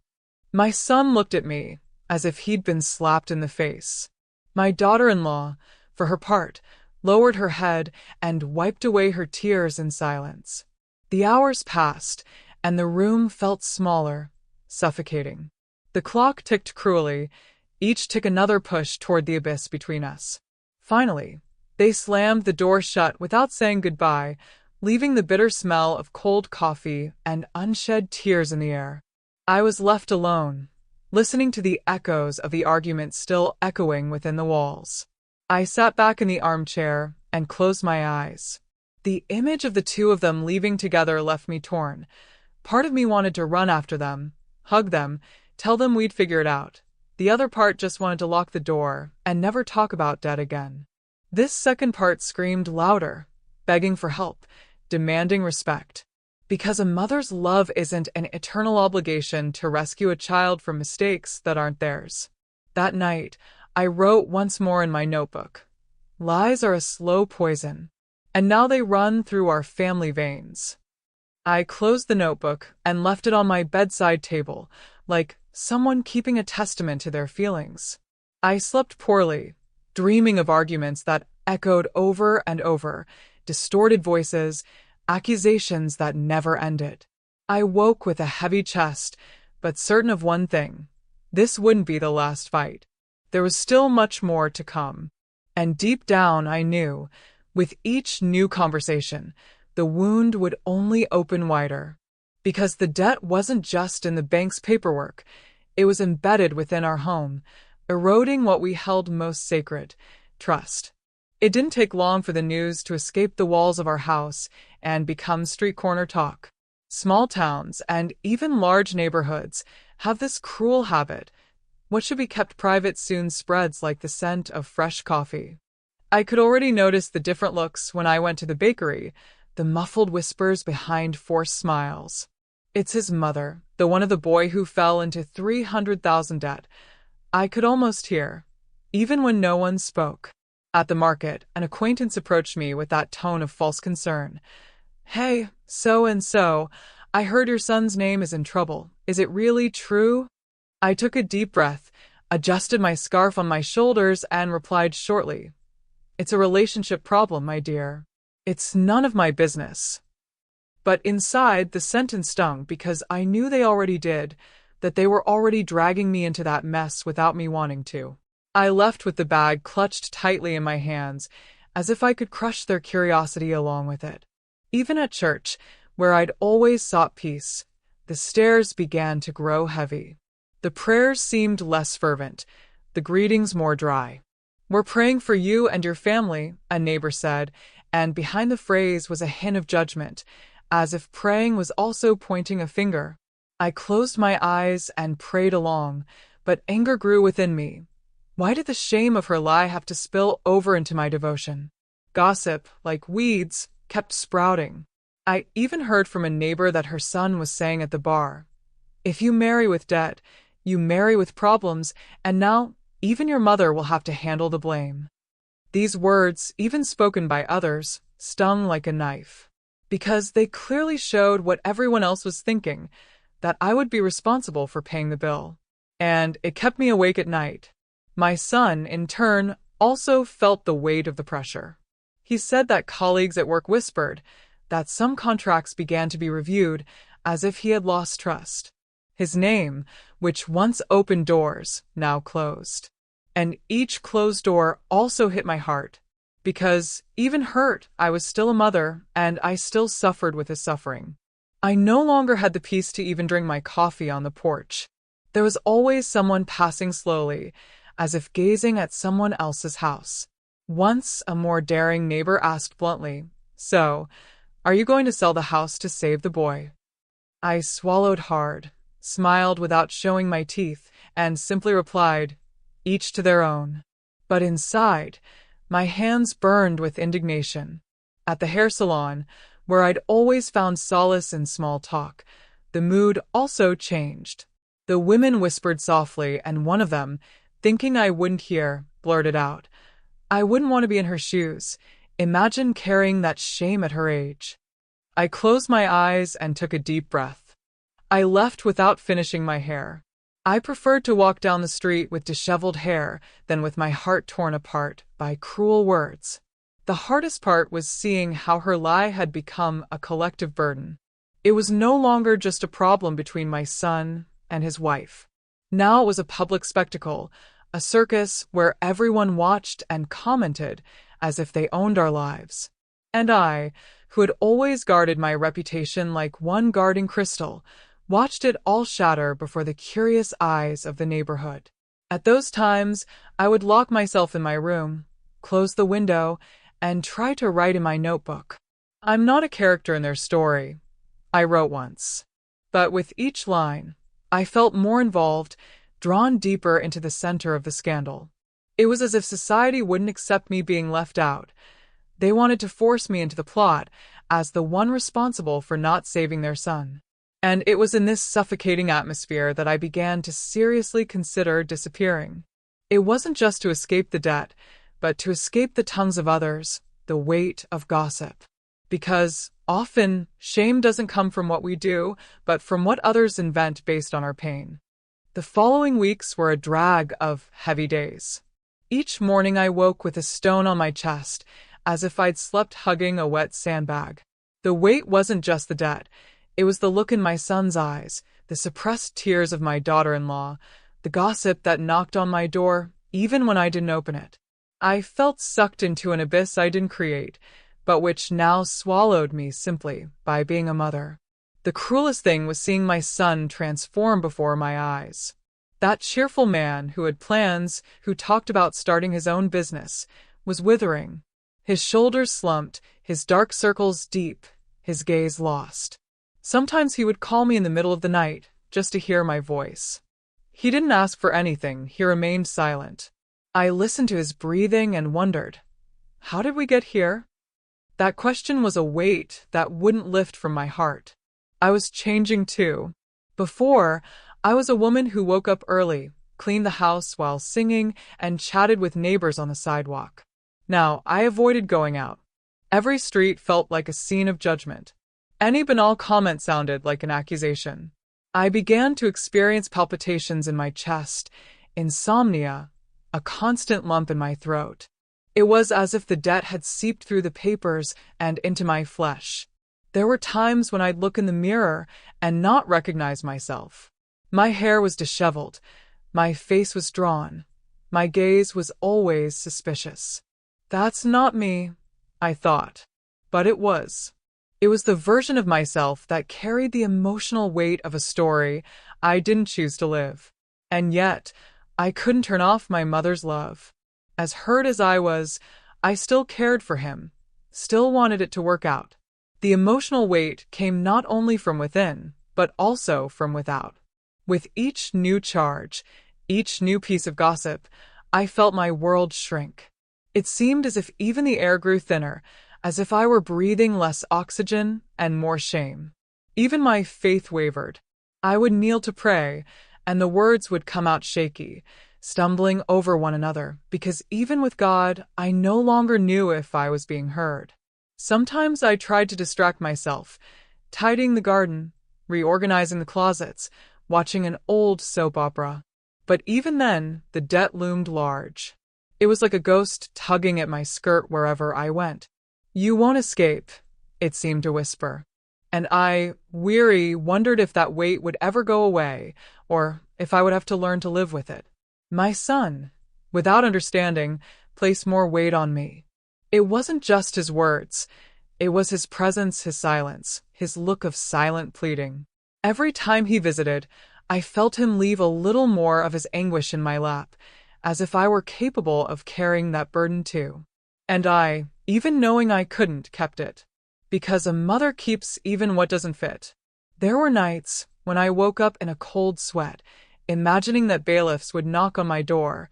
My son looked at me, as if he'd been slapped in the face. My daughter-in-law, for her part, lowered her head and wiped away her tears in silence. The hours passed, and the room felt smaller, suffocating. The clock ticked cruelly, each took another push toward the abyss between us. Finally, they slammed the door shut without saying goodbye, leaving the bitter smell of cold coffee and unshed tears in the air. I was left alone, listening to the echoes of the argument still echoing within the walls. I sat back in the armchair and closed my eyes. The image of the two of them leaving together left me torn. Part of me wanted to run after them, hug them, tell them we'd figure it out. The other part just wanted to lock the door and never talk about debt again. This second part screamed louder, begging for help, demanding respect. Because a mother's love isn't an eternal obligation to rescue a child from mistakes that aren't theirs. That night, I wrote once more in my notebook, "Lies are a slow poison, and now they run through our family veins." I closed the notebook and left it on my bedside table, like someone keeping a testament to their feelings. I slept poorly, dreaming of arguments that echoed over and over, distorted voices, accusations that never ended. I woke with a heavy chest, but certain of one thing: this wouldn't be the last fight. There was still much more to come. And deep down I knew, with each new conversation, the wound would only open wider. Because the debt wasn't just in the bank's paperwork, it was embedded within our home, eroding what we held most sacred: trust. It didn't take long for the news to escape the walls of our house and become street corner talk. Small towns, and even large neighborhoods, have this cruel habit. What should be kept private soon spreads like the scent of fresh coffee. I could already notice the different looks when I went to the bakery, the muffled whispers behind forced smiles. It's his mother, the one of the boy who fell into 300,000 debt. I could almost hear, even when no one spoke. At the market, an acquaintance approached me with that tone of false concern. "Hey, so-and-so, I heard your son's name is in trouble. Is it really true?" I took a deep breath, adjusted my scarf on my shoulders, and replied shortly, "It's a relationship problem, my dear. It's none of my business." But inside, the sentence stung because I knew they already did, that they were already dragging me into that mess without me wanting to. I left with the bag clutched tightly in my hands, as if I could crush their curiosity along with it. Even at church, where I'd always sought peace, the stares began to grow heavy. The prayers seemed less fervent, the greetings more dry. "We're praying for you and your family," a neighbor said, and behind the phrase was a hint of judgment, as if praying was also pointing a finger. I closed my eyes and prayed along, but anger grew within me. Why did the shame of her lie have to spill over into my devotion? Gossip, like weeds, kept sprouting. I even heard from a neighbor that her son was saying at the bar, "If you marry with debt, you marry with problems, and now even your mother will have to handle the blame." These words, even spoken by others, stung like a knife, because they clearly showed what everyone else was thinking, that I would be responsible for paying the bill. And it kept me awake at night. My son, in turn, also felt the weight of the pressure. He said that colleagues at work whispered that some contracts began to be reviewed as if he had lost trust. His name, which once opened doors, now closed. And each closed door also hit my heart, because, even hurt, I was still a mother, and I still suffered with his suffering. I no longer had the peace to even drink my coffee on the porch. There was always someone passing slowly, as if gazing at someone else's house. Once, a more daring neighbor asked bluntly, "So, are you going to sell the house to save the boy?" I swallowed hard, smiled without showing my teeth, and simply replied, "Each to their own." But inside, my hands burned with indignation. At the hair salon, where I'd always found solace in small talk, the mood also changed. The women whispered softly, and one of them, thinking I wouldn't hear, blurted out, "I wouldn't want to be in her shoes. Imagine carrying that shame at her age." I closed my eyes and took a deep breath. I left without finishing my hair. I preferred to walk down the street with disheveled hair than with my heart torn apart by cruel words. The hardest part was seeing how her lie had become a collective burden. It was no longer just a problem between my son and his wife. Now it was a public spectacle, a circus where everyone watched and commented as if they owned our lives. And I, who had always guarded my reputation like one guarding crystal, watched it all shatter before the curious eyes of the neighborhood. At those times, I would lock myself in my room, close the window, and try to write in my notebook. "I'm not a character in their story," I wrote once. But with each line, I felt more involved, drawn deeper into the center of the scandal. It was as if society wouldn't accept me being left out. They wanted to force me into the plot as the one responsible for not saving their son. And it was in this suffocating atmosphere that I began to seriously consider disappearing. It wasn't just to escape the debt, but to escape the tongues of others, the weight of gossip. Because often, shame doesn't come from what we do, but from what others invent based on our pain. The following weeks were a drag of heavy days. Each morning I woke with a stone on my chest, as if I'd slept hugging a wet sandbag. The weight wasn't just the debt. It was the look in my son's eyes, the suppressed tears of my daughter-in-law, the gossip that knocked on my door even when I didn't open it. I felt sucked into an abyss I didn't create, but which now swallowed me simply by being a mother. The cruelest thing was seeing my son transform before my eyes. That cheerful man who had plans, who talked about starting his own business, was withering. His shoulders slumped, his dark circles deep, his gaze lost. Sometimes he would call me in the middle of the night, just to hear my voice. He didn't ask for anything, he remained silent. I listened to his breathing and wondered, how did we get here? That question was a weight that wouldn't lift from my heart. I was changing too. Before, I was a woman who woke up early, cleaned the house while singing, and chatted with neighbors on the sidewalk. Now, I avoided going out. Every street felt like a scene of judgment. Any banal comment sounded like an accusation. I began to experience palpitations in my chest, insomnia, a constant lump in my throat. It was as if the debt had seeped through the papers and into my flesh. There were times when I'd look in the mirror and not recognize myself. My hair was disheveled. My face was drawn. My gaze was always suspicious. That's not me, I thought. But it was. It was the version of myself that carried the emotional weight of a story I didn't choose to live. And yet, I couldn't turn off my mother's love. As hurt as I was, I still cared for him, still wanted it to work out. The emotional weight came not only from within, but also from without. With each new charge, each new piece of gossip, I felt my world shrink. It seemed as if even the air grew thinner, as if I were breathing less oxygen and more shame. Even my faith wavered. I would kneel to pray, and the words would come out shaky, stumbling over one another, because even with God, I no longer knew if I was being heard. Sometimes I tried to distract myself, tidying the garden, reorganizing the closets, watching an old soap opera. But even then, the debt loomed large. It was like a ghost tugging at my skirt wherever I went. "You won't escape," it seemed to whisper. And I, weary, wondered if that weight would ever go away, or if I would have to learn to live with it. My son, without understanding, placed more weight on me. It wasn't just his words. It was his presence, his silence, his look of silent pleading. Every time he visited, I felt him leave a little more of his anguish in my lap, as if I were capable of carrying that burden too. And I, even knowing I couldn't, kept it. Because a mother keeps even what doesn't fit. There were nights when I woke up in a cold sweat, imagining that bailiffs would knock on my door,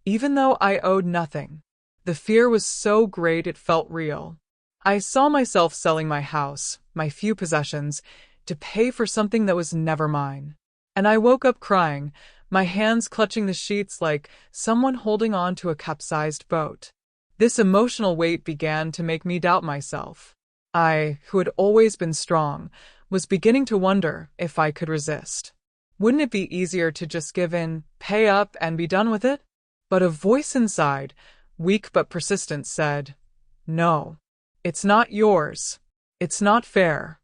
even though I owed nothing. The fear was so great it felt real. I saw myself selling my house, my few possessions, to pay for something that was never mine. And I woke up crying, my hands clutching the sheets like someone holding on to a capsized boat. This emotional weight began to make me doubt myself. I, who had always been strong, was beginning to wonder if I could resist. Wouldn't it be easier to just give in, pay up, and be done with it? But a voice inside, weak but persistent, said, "No, it's not yours. It's not fair."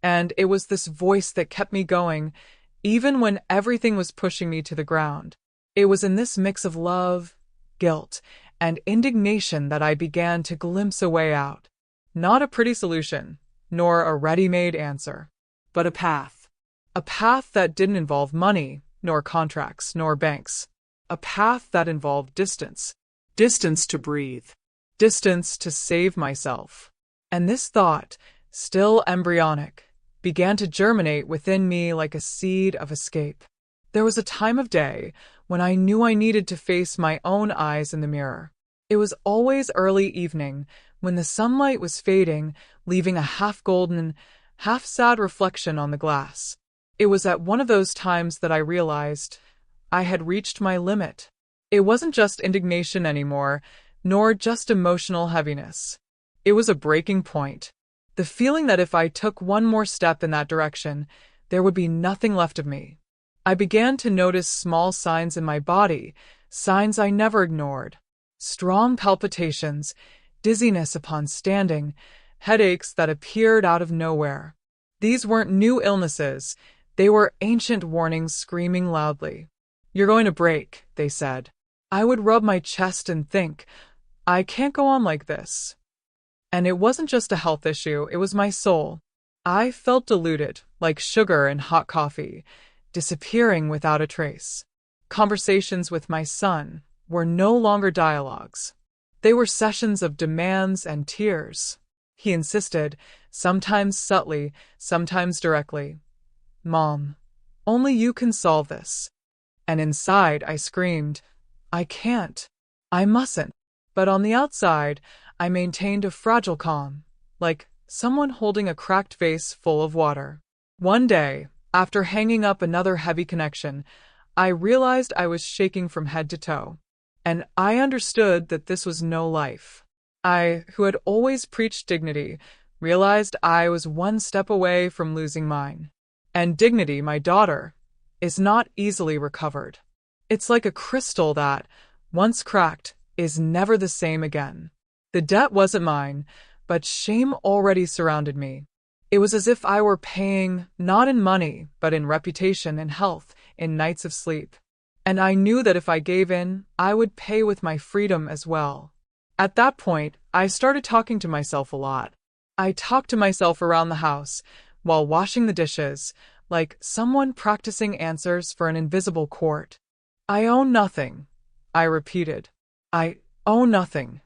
And it was this voice that kept me going, even when everything was pushing me to the ground. It was in this mix of love, guilt, and indignation that I began to glimpse a way out. Not a pretty solution, nor a ready-made answer, but a path. A path that didn't involve money, nor contracts, nor banks. A path that involved distance. Distance to breathe. Distance to save myself. And this thought, still embryonic, began to germinate within me like a seed of escape. There was a time of day when I knew I needed to face my own eyes in the mirror. It was always early evening, when the sunlight was fading, leaving a half-golden, half-sad reflection on the glass. It was at one of those times that I realized I had reached my limit. It wasn't just indignation anymore, nor just emotional heaviness. It was a breaking point. The feeling that if I took one more step in that direction, there would be nothing left of me. I began to notice small signs in my body, signs I never ignored. Strong palpitations, dizziness upon standing, headaches that appeared out of nowhere. These weren't new illnesses, they were ancient warnings screaming loudly. "You're going to break," they said. I would rub my chest and think, I can't go on like this. And it wasn't just a health issue, it was my soul. I felt diluted, like sugar in hot coffee, disappearing without a trace. Conversations with my son were no longer dialogues. They were sessions of demands and tears. He insisted, sometimes subtly, sometimes directly, "Mom, only you can solve this." And inside I screamed, "I can't. I mustn't." But on the outside, I maintained a fragile calm, like someone holding a cracked vase full of water. One day, after hanging up another heavy connection, I realized I was shaking from head to toe. And I understood that this was no life. I, who had always preached dignity, realized I was one step away from losing mine. And dignity, my daughter, is not easily recovered. It's like a crystal that, once cracked, is never the same again. The debt wasn't mine, but shame already surrounded me. It was as if I were paying, not in money, but in reputation and health, in nights of sleep. And I knew that if I gave in, I would pay with my freedom as well. At that point, I started talking to myself a lot. I talked to myself around the house, while washing the dishes, like someone practicing answers for an invisible court. I owe nothing, I repeated. I owe nothing.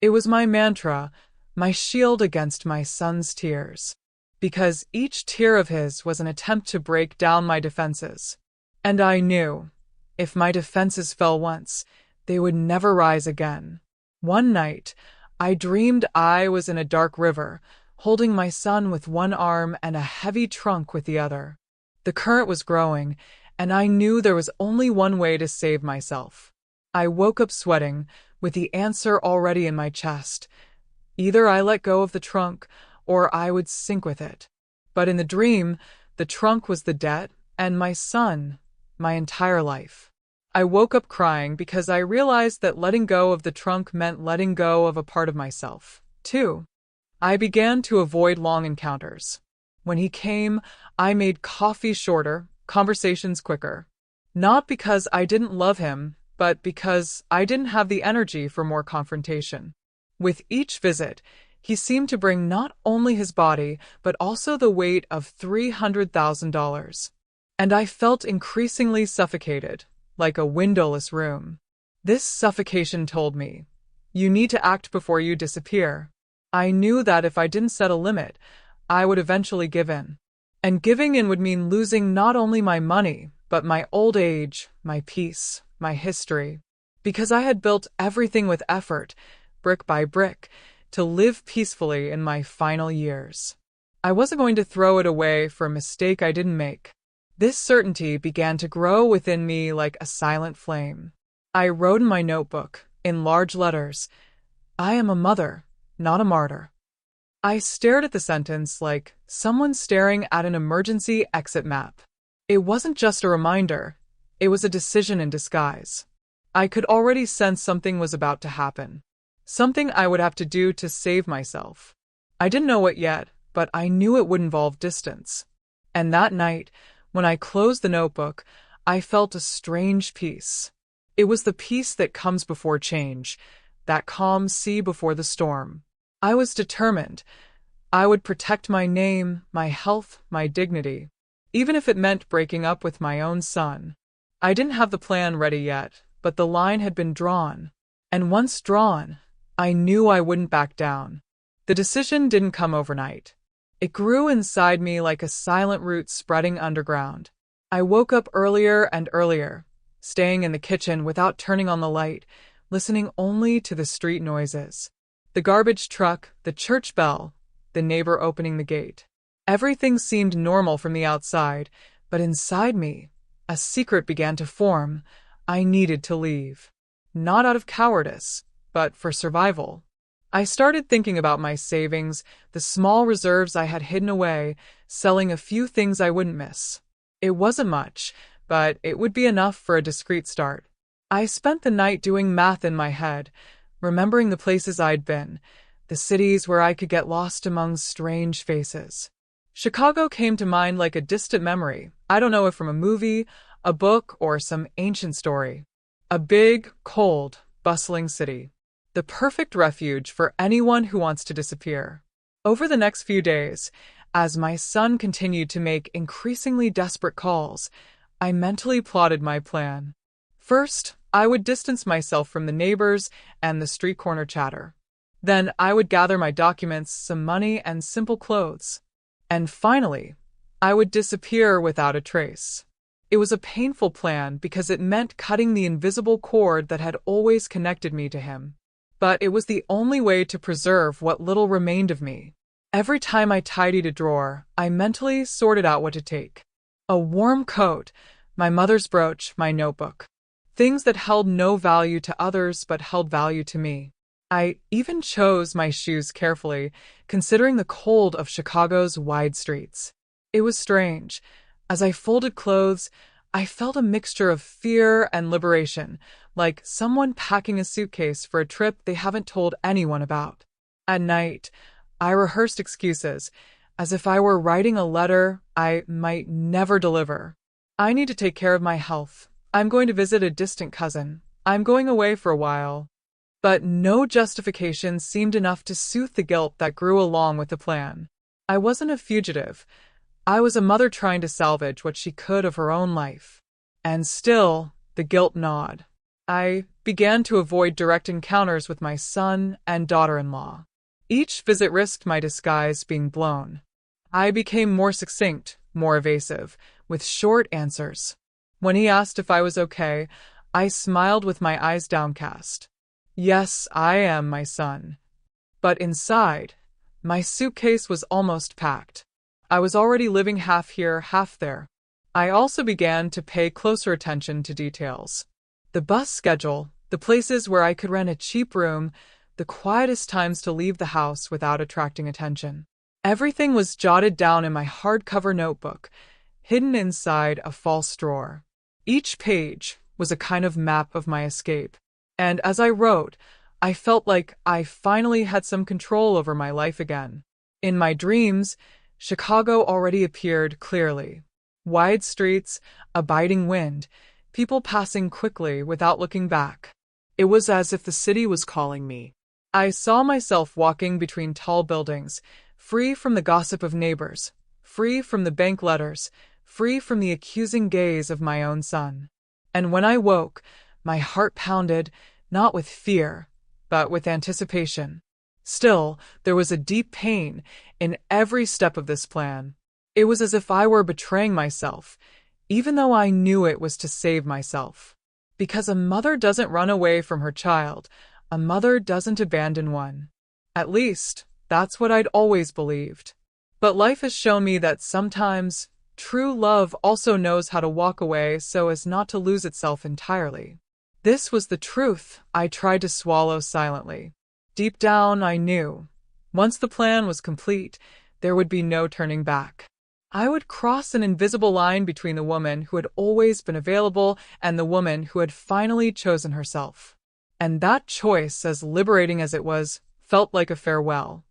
It was my mantra, my shield against my son's tears. Because each tear of his was an attempt to break down my defenses. And I knew, if my defenses fell once, they would never rise again. One night, I dreamed I was in a dark river, holding my son with one arm and a heavy trunk with the other. The current was growing, and I knew there was only one way to save myself. I woke up sweating, with the answer already in my chest. Either I let go of the trunk, or I would sink with it. But in the dream, the trunk was the debt, and my son, my entire life. I woke up crying because I realized that letting go of the trunk meant letting go of a part of myself, too. I began to avoid long encounters. When he came, I made coffee shorter, conversations quicker. Not because I didn't love him, but because I didn't have the energy for more confrontation. With each visit, he seemed to bring not only his body, but also the weight of $300,000. And I felt increasingly suffocated, like a windowless room. This suffocation told me, you need to act before you disappear. I knew that if I didn't set a limit, I would eventually give in. And giving in would mean losing not only my money, but my old age, my peace, my history. Because I had built everything with effort, brick by brick, to live peacefully in my final years. I wasn't going to throw it away for a mistake I didn't make. This certainty began to grow within me like a silent flame. I wrote in my notebook, in large letters, I am a mother, not a martyr. I stared at the sentence like someone staring at an emergency exit map. It wasn't just a reminder, it was a decision in disguise. I could already sense something was about to happen. Something I would have to do to save myself. I didn't know what yet, but I knew it would involve distance. And that night, when I closed the notebook, I felt a strange peace. It was the peace that comes before change, that calm sea before the storm. I was determined. I would protect my name, my health, my dignity, even if it meant breaking up with my own son. I didn't have the plan ready yet, but the line had been drawn. And once drawn, I knew I wouldn't back down. The decision didn't come overnight. It grew inside me like a silent root spreading underground. I woke up earlier and earlier, staying in the kitchen without turning on the light, listening only to the street noises. The garbage truck, the church bell, the neighbor opening the gate. Everything seemed normal from the outside, but inside me, a secret began to form. I needed to leave. Not out of cowardice, but for survival. I started thinking about my savings, the small reserves I had hidden away, selling a few things I wouldn't miss. It wasn't much, but it would be enough for a discreet start. I spent the night doing math in my head, remembering the places I'd been, the cities where I could get lost among strange faces. Chicago came to mind like a distant memory. I don't know if from a movie, a book, or some ancient story. A big, cold, bustling city. The perfect refuge for anyone who wants to disappear. Over the next few days, as my son continued to make increasingly desperate calls, I mentally plotted my plan. First, I would distance myself from the neighbors and the street corner chatter. Then I would gather my documents, some money, and simple clothes. And finally, I would disappear without a trace. It was a painful plan because it meant cutting the invisible cord that had always connected me to him. but it was the only way to preserve what little remained of me. Every time I tidied a drawer, I mentally sorted out what to take. A warm coat, my mother's brooch, my notebook. Things that held no value to others but held value to me. I even chose my shoes carefully, considering the cold of Chicago's wide streets. It was strange. As I folded clothes, I felt a mixture of fear and liberation, like someone packing a suitcase for a trip they haven't told anyone about. At night, I rehearsed excuses, as if I were writing a letter I might never deliver. I need to take care of my health. I'm going to visit a distant cousin. I'm going away for a while. But no justification seemed enough to soothe the guilt that grew along with the plan. I wasn't a fugitive. I was a mother trying to salvage what she could of her own life. And still, the guilt gnawed. I began to avoid direct encounters with my son and daughter-in-law. Each visit risked my disguise being blown. I became more succinct, more evasive, with short answers. When he asked if I was okay, I smiled with my eyes downcast. Yes, I am, my son. But inside, my suitcase was almost packed. I was already living half here, half there. I also began to pay closer attention to details. The bus schedule, the places where I could rent a cheap room, the quietest times to leave the house without attracting attention. Everything was jotted down in my hardcover notebook, hidden inside a false drawer. Each page was a kind of map of my escape. And as I wrote, I felt like I finally had some control over my life again. In my dreams, Chicago already appeared clearly. Wide streets, a biting wind, people passing quickly without looking back. It was as if the city was calling me. I saw myself walking between tall buildings, free from the gossip of neighbors, free from the bank letters, free from the accusing gaze of my own son. And when I woke, my heart pounded, not with fear, but with anticipation. Still, there was a deep pain in every step of this plan. It was as if I were betraying myself, even though I knew it was to save myself. Because a mother doesn't run away from her child, a mother doesn't abandon one. At least, that's what I'd always believed. But life has shown me that sometimes true love also knows how to walk away so as not to lose itself entirely. This was the truth I tried to swallow silently. Deep down, I knew. Once the plan was complete, there would be no turning back. I would cross an invisible line between the woman who had always been available and the woman who had finally chosen herself. And that choice, as liberating as it was, felt like a farewell.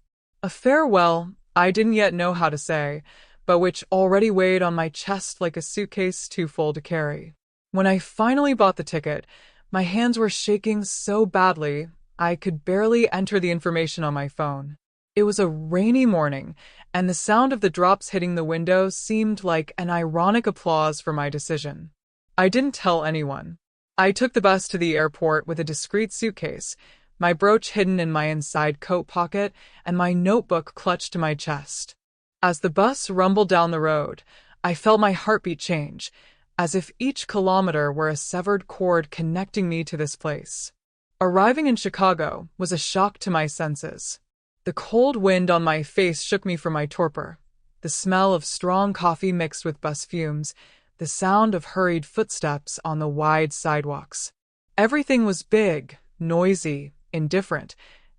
A farewell I didn't yet know how to say, but which already weighed on my chest like a suitcase too full to carry. When I finally bought the ticket, my hands were shaking so badly I could barely enter the information on my phone. It was a rainy morning, and the sound of the drops hitting the window seemed like an ironic applause for my decision. I didn't tell anyone. I took the bus to the airport with a discreet suitcase, my brooch hidden in my inside coat pocket, and my notebook clutched to my chest. As the bus rumbled down the road, I felt my heartbeat change, as if each kilometer were a severed cord connecting me to this place. Arriving in Chicago was a shock to my senses. The cold wind on my face shook me from my torpor. The smell of strong coffee mixed with bus fumes, the sound of hurried footsteps on the wide sidewalks. Everything was big, noisy, indifferent,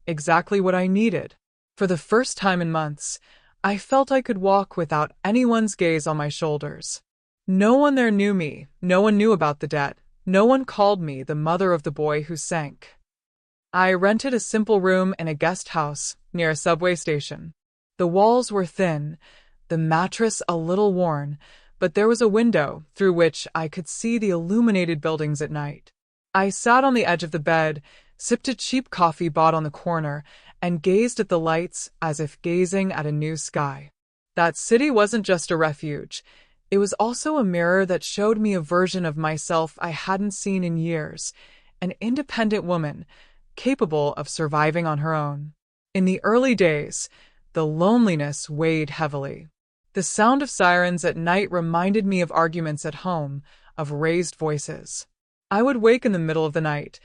exactly what I needed. For the first time in months, I felt I could walk without anyone's gaze on my shoulders. No one there knew me, no one knew about the debt, no one called me the mother of the boy who sank. I rented a simple room in a guest house near a subway station. The walls were thin, the mattress a little worn, but there was a window through which I could see the illuminated buildings at night. I sat on the edge of the bed, sipped a cheap coffee bought on the corner, and gazed at the lights as if gazing at a new sky. That city wasn't just a refuge. It was also a mirror that showed me a version of myself I hadn't seen in years, an independent woman, capable of surviving on her own. In the early days, the loneliness weighed heavily. The sound of sirens at night reminded me of arguments at home, of raised voices. I would wake in the middle of the night,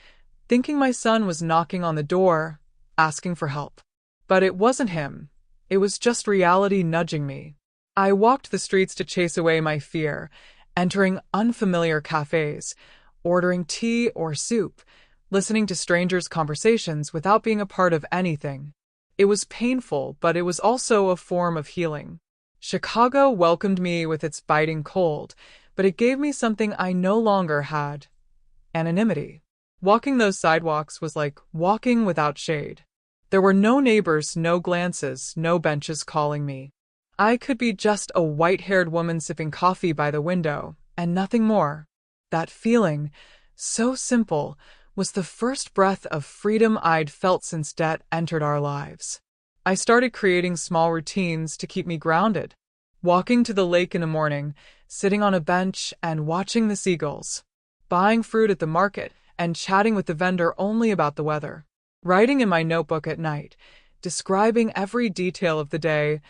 thinking my son was knocking on the door, asking for help. But it wasn't him. It was just reality nudging me. I walked the streets to chase away my fear, entering unfamiliar cafes, ordering tea or soup, listening to strangers' conversations without being a part of anything. It was painful, but it was also a form of healing. Chicago welcomed me with its biting cold, but it gave me something I no longer had: anonymity. Walking those sidewalks was like walking without shade. There were no neighbors, no glances, no benches calling me. I could be just a white-haired woman sipping coffee by the window, and nothing more. That feeling, so simple, was the first breath of freedom I'd felt since debt entered our lives. I started creating small routines to keep me grounded. Walking to the lake in the morning, sitting on a bench and watching the seagulls. Buying fruit at the market and chatting with the vendor only about the weather. Writing in my notebook at night, describing every detail of the day,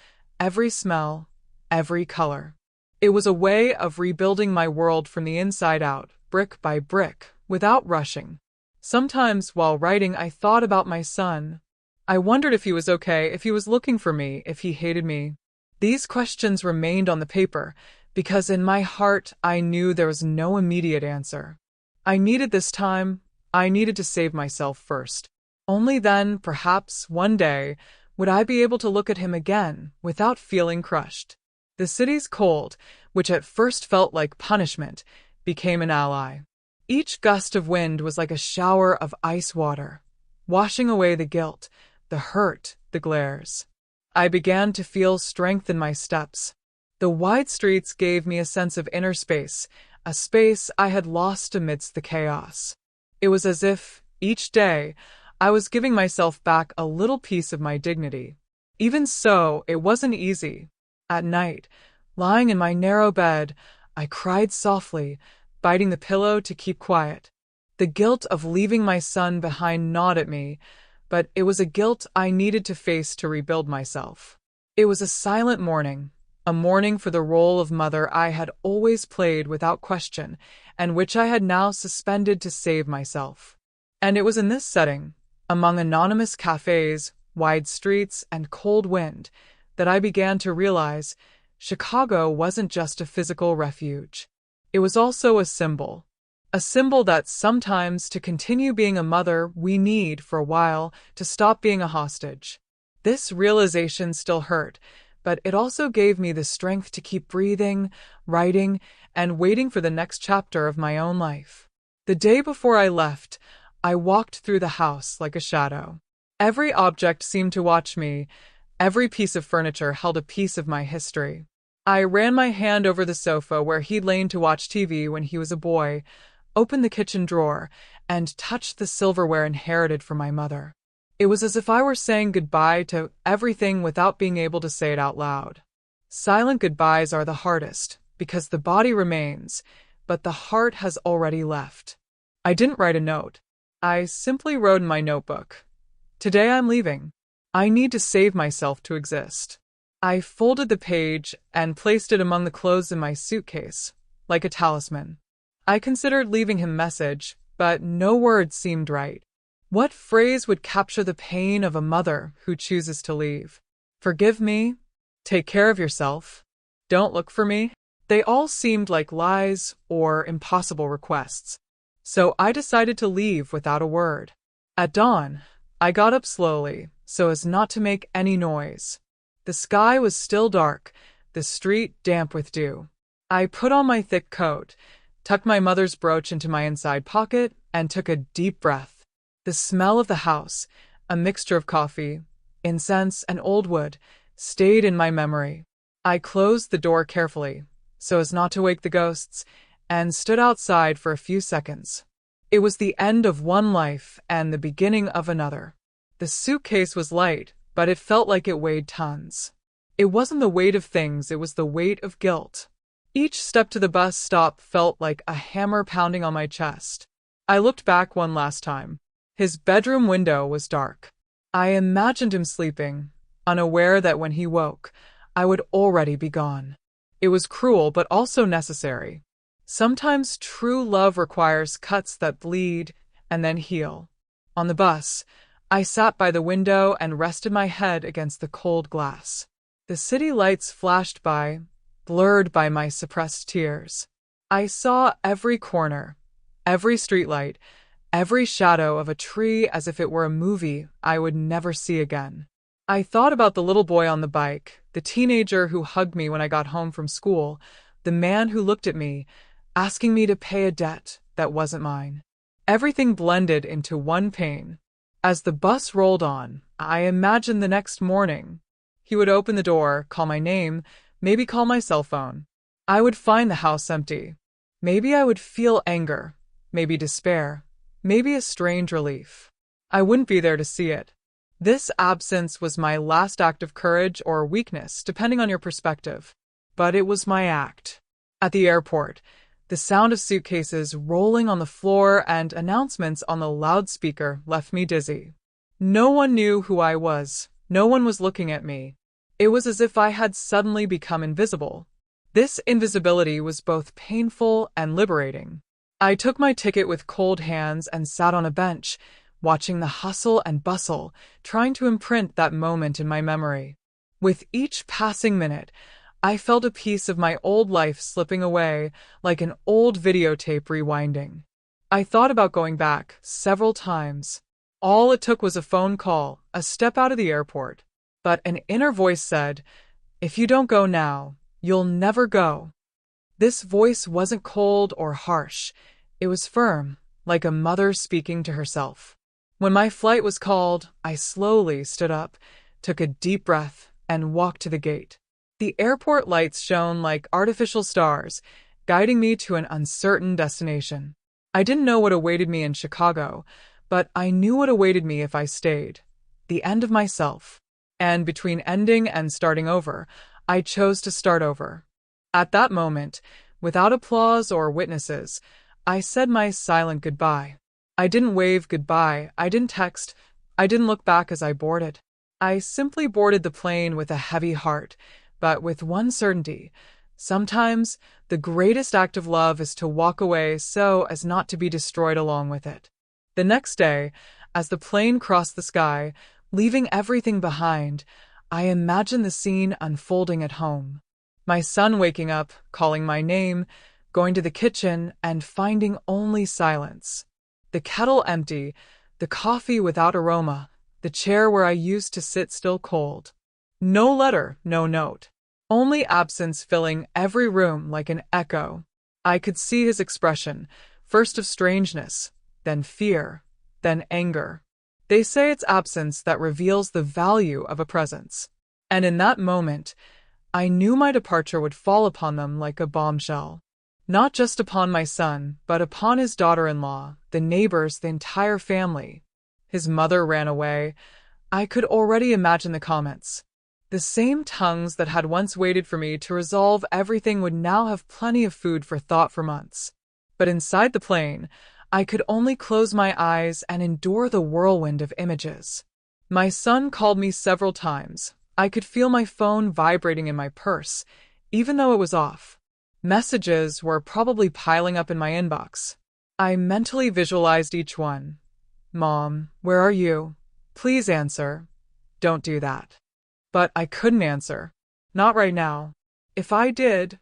every smell, every color. It was a way of rebuilding my world from the inside out, brick by brick, without rushing. Sometimes, while writing, I thought about my son. I wondered if he was okay, if he was looking for me, if he hated me. These questions remained on the paper, because in my heart I knew there was no immediate answer. I needed this time. I needed to save myself first. Only then, perhaps one day, would I be able to look at him again without feeling crushed. The city's cold, which at first felt like punishment, became an ally. Each gust of wind was like a shower of ice water, washing away the guilt, the hurt, the glares. I began to feel strength in my steps. The wide streets gave me a sense of inner space, a space I had lost amidst the chaos. It was as if, each day, I was giving myself back a little piece of my dignity. Even so, it wasn't easy. At night, lying in my narrow bed, I cried softly, biting the pillow to keep quiet. The guilt of leaving my son behind gnawed at me, but it was a guilt I needed to face to rebuild myself. It was a silent mourning, a mourning for the role of mother I had always played without question, and which I had now suspended to save myself. And it was in this setting, among anonymous cafes, wide streets, and cold wind, that I began to realize Chicago wasn't just a physical refuge. It was also a symbol that sometimes to continue being a mother we need for a while to stop being a hostage. This realization still hurt, but it also gave me the strength to keep breathing, writing, and waiting for the next chapter of my own life. The day before I left, I walked through the house like a shadow. Every object seemed to watch me. Every piece of furniture held a piece of my history. I ran my hand over the sofa where he'd lain to watch TV when he was a boy, opened the kitchen drawer, and touched the silverware inherited from my mother. It was as if I were saying goodbye to everything without being able to say it out loud. Silent goodbyes are the hardest, because the body remains, but the heart has already left. I didn't write a note. I simply wrote in my notebook, "Today I'm leaving. I need to save myself to exist." I folded the page and placed it among the clothes in my suitcase, like a talisman. I considered leaving him a message, but no word seemed right. What phrase would capture the pain of a mother who chooses to leave? Forgive me? Take care of yourself? Don't look for me? They all seemed like lies or impossible requests. So I decided to leave without a word. At dawn, I got up slowly, so as not to make any noise. The sky was still dark, the street damp with dew. I put on my thick coat, tucked my mother's brooch into my inside pocket, and took a deep breath. The smell of the house, a mixture of coffee, incense, and old wood, stayed in my memory. I closed the door carefully, so as not to wake the ghosts, and stood outside for a few seconds. It was the end of one life and the beginning of another. The suitcase was light, but it felt like it weighed tons. It wasn't the weight of things, it was the weight of guilt. Each step to the bus stop felt like a hammer pounding on my chest. I looked back one last time. His bedroom window was dark. I imagined him sleeping, unaware that when he woke, I would already be gone. It was cruel, but also necessary. Sometimes true love requires cuts that bleed, and then heal. On the bus, I sat by the window and rested my head against the cold glass. The city lights flashed by, blurred by my suppressed tears. I saw every corner, every streetlight, every shadow of a tree as if it were a movie I would never see again. I thought about the little boy on the bike, the teenager who hugged me when I got home from school, the man who looked at me, asking me to pay a debt that wasn't mine. Everything blended into one pain. As the bus rolled on, I imagined the next morning. He would open the door, call my name, maybe call my cell phone. I would find the house empty. Maybe I would feel anger, maybe despair, maybe a strange relief. I wouldn't be there to see it. This absence was my last act of courage or weakness, depending on your perspective. But it was my act. At the airport, the sound of suitcases rolling on the floor and announcements on the loudspeaker left me dizzy. No one knew who I was. No one was looking at me. It was as if I had suddenly become invisible. This invisibility was both painful and liberating. I took my ticket with cold hands and sat on a bench, watching the hustle and bustle, trying to imprint that moment in my memory. With each passing minute, I felt a piece of my old life slipping away, like an old videotape rewinding. I thought about going back several times. All it took was a phone call, a step out of the airport. But an inner voice said, "If you don't go now, you'll never go." This voice wasn't cold or harsh. It was firm, like a mother speaking to herself. When my flight was called, I slowly stood up, took a deep breath, and walked to the gate. The airport lights shone like artificial stars, guiding me to an uncertain destination. I didn't know what awaited me in Chicago, but I knew what awaited me if I stayed. The end of myself. And between ending and starting over, I chose to start over. At that moment, without applause or witnesses, I said my silent goodbye. I didn't wave goodbye, I didn't text, I didn't look back as I boarded. I simply boarded the plane with a heavy heart, but with one certainty. Sometimes, the greatest act of love is to walk away so as not to be destroyed along with it. The next day, as the plane crossed the sky, leaving everything behind, I imagined the scene unfolding at home. My son waking up, calling my name, going to the kitchen, and finding only silence. The kettle empty, the coffee without aroma, the chair where I used to sit still cold. No letter, no note. Only absence filling every room like an echo. I could see his expression, first of strangeness, then fear, then anger. They say it's absence that reveals the value of a presence. And in that moment, I knew my departure would fall upon them like a bombshell. Not just upon my son, but upon his daughter-in-law, the neighbors, the entire family. His mother ran away. I could already imagine the comments. The same tongues that had once waited for me to resolve everything would now have plenty of food for thought for months. But inside the plane, I could only close my eyes and endure the whirlwind of images. My son called me several times. I could feel my phone vibrating in my purse, even though it was off. Messages were probably piling up in my inbox. I mentally visualized each one. "Mom, where are you? Please answer. Don't do that." But I couldn't answer. Not right now. If I did,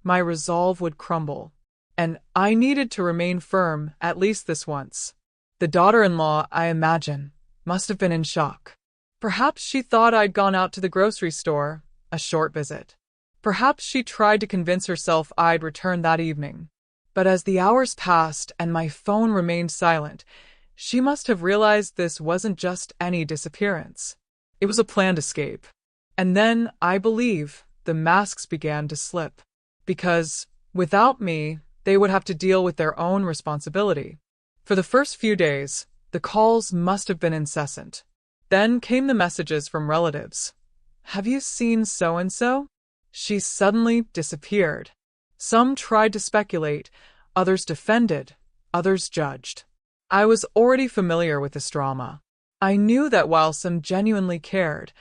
my resolve would crumble. And I needed to remain firm, at least this once. The daughter-in-law, I imagine, must have been in shock. Perhaps she thought I'd gone out to the grocery store, a short visit. Perhaps she tried to convince herself I'd return that evening. But as the hours passed and my phone remained silent, she must have realized this wasn't just any disappearance. It was a planned escape. And then, I believe, the masks began to slip. Because, without me, they would have to deal with their own responsibility. For the first few days, the calls must have been incessant. Then came the messages from relatives. "Have you seen so-and-so? She suddenly disappeared." Some tried to speculate, others defended, others judged. I was already familiar with this drama. I knew that while some genuinely cared,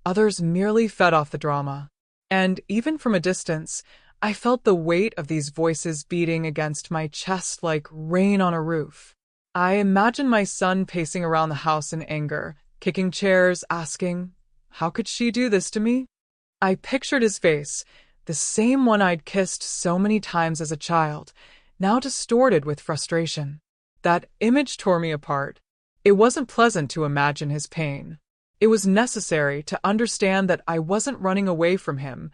others merely fed off the drama. And even from a distance, I felt the weight of these voices beating against my chest like rain on a roof. I imagined my son pacing around the house in anger, kicking chairs, asking, "How could she do this to me?" I pictured his face, the same one I'd kissed so many times as a child, now distorted with frustration. That image tore me apart. It wasn't pleasant to imagine his pain. It was necessary to understand that I wasn't running away from him.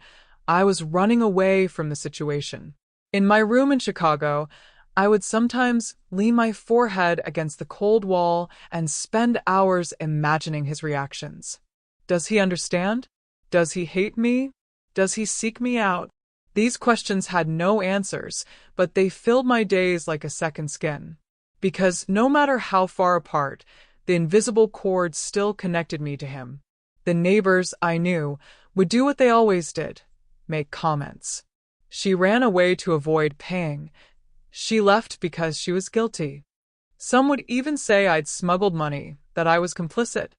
I was running away from the situation. In my room in Chicago, I would sometimes lean my forehead against the cold wall and spend hours imagining his reactions. Does he understand? Does he hate me? Does he seek me out? These questions had no answers, but they filled my days like a second skin. Because no matter how far apart, the invisible cord still connected me to him. The neighbors, I knew, would do what they always did, make comments. She ran away to avoid paying. She left because she was guilty. Some would even say I'd smuggled money, that I was complicit.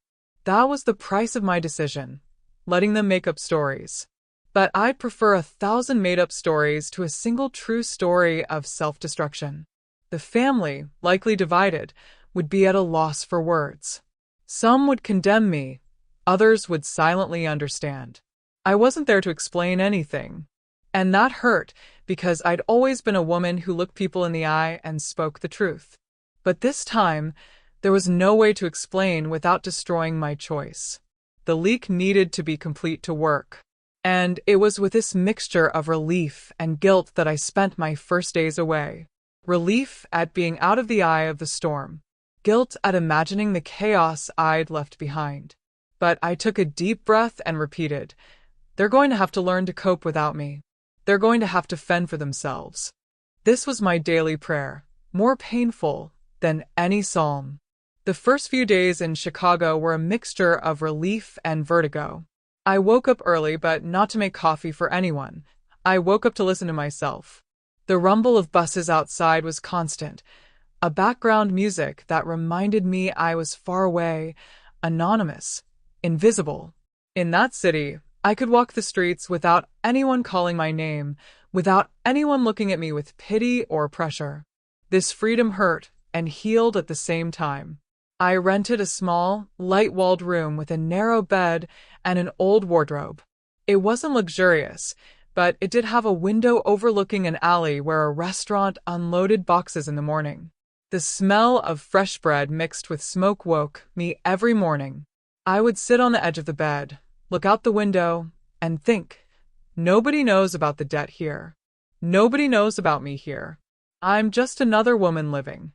That was the price of my decision, letting them make up stories. But I'd prefer 1,000 made-up stories to a single true story of self-destruction. The family, likely divided, would be at a loss for words. Some would condemn me, others would silently understand. I wasn't there to explain anything. And that hurt, because I'd always been a woman who looked people in the eye and spoke the truth. But this time, there was no way to explain without destroying my choice. The leak needed to be complete to work. And it was with this mixture of relief and guilt that I spent my first days away. Relief at being out of the eye of the storm. Guilt at imagining the chaos I'd left behind. But I took a deep breath and repeated, "They're going to have to learn to cope without me. They're going to have to fend for themselves." This was my daily prayer, more painful than any psalm. The first few days in Chicago were a mixture of relief and vertigo. I woke up early, but not to make coffee for anyone. I woke up to listen to myself. The rumble of buses outside was constant, a background music that reminded me I was far away, anonymous, invisible. In that city, I could walk the streets without anyone calling my name, without anyone looking at me with pity or pressure. This freedom hurt and healed at the same time. I rented a small, light-walled room with a narrow bed and an old wardrobe. It wasn't luxurious, but it did have a window overlooking an alley where a restaurant unloaded boxes in the morning. The smell of fresh bread mixed with smoke woke me every morning. I would sit on the edge of the bed, look out the window, and think, nobody knows about the debt here. Nobody knows about me here. I'm just another woman living.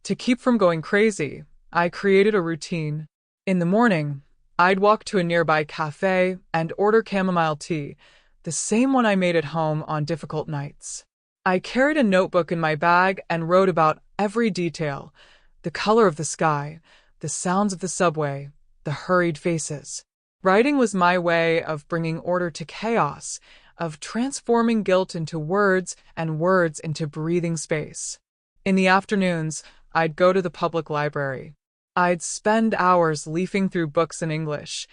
To keep from going crazy, I created a routine. In the morning, I'd walk to a nearby cafe and order chamomile tea, the same one I made at home on difficult nights. I carried a notebook in my bag and wrote about every detail, the color of the sky, the sounds of the subway, the hurried faces. Writing was my way of bringing order to chaos, of transforming guilt into words and words into breathing space. In the afternoons, I'd go to the public library. I'd spend hours leafing through books in English,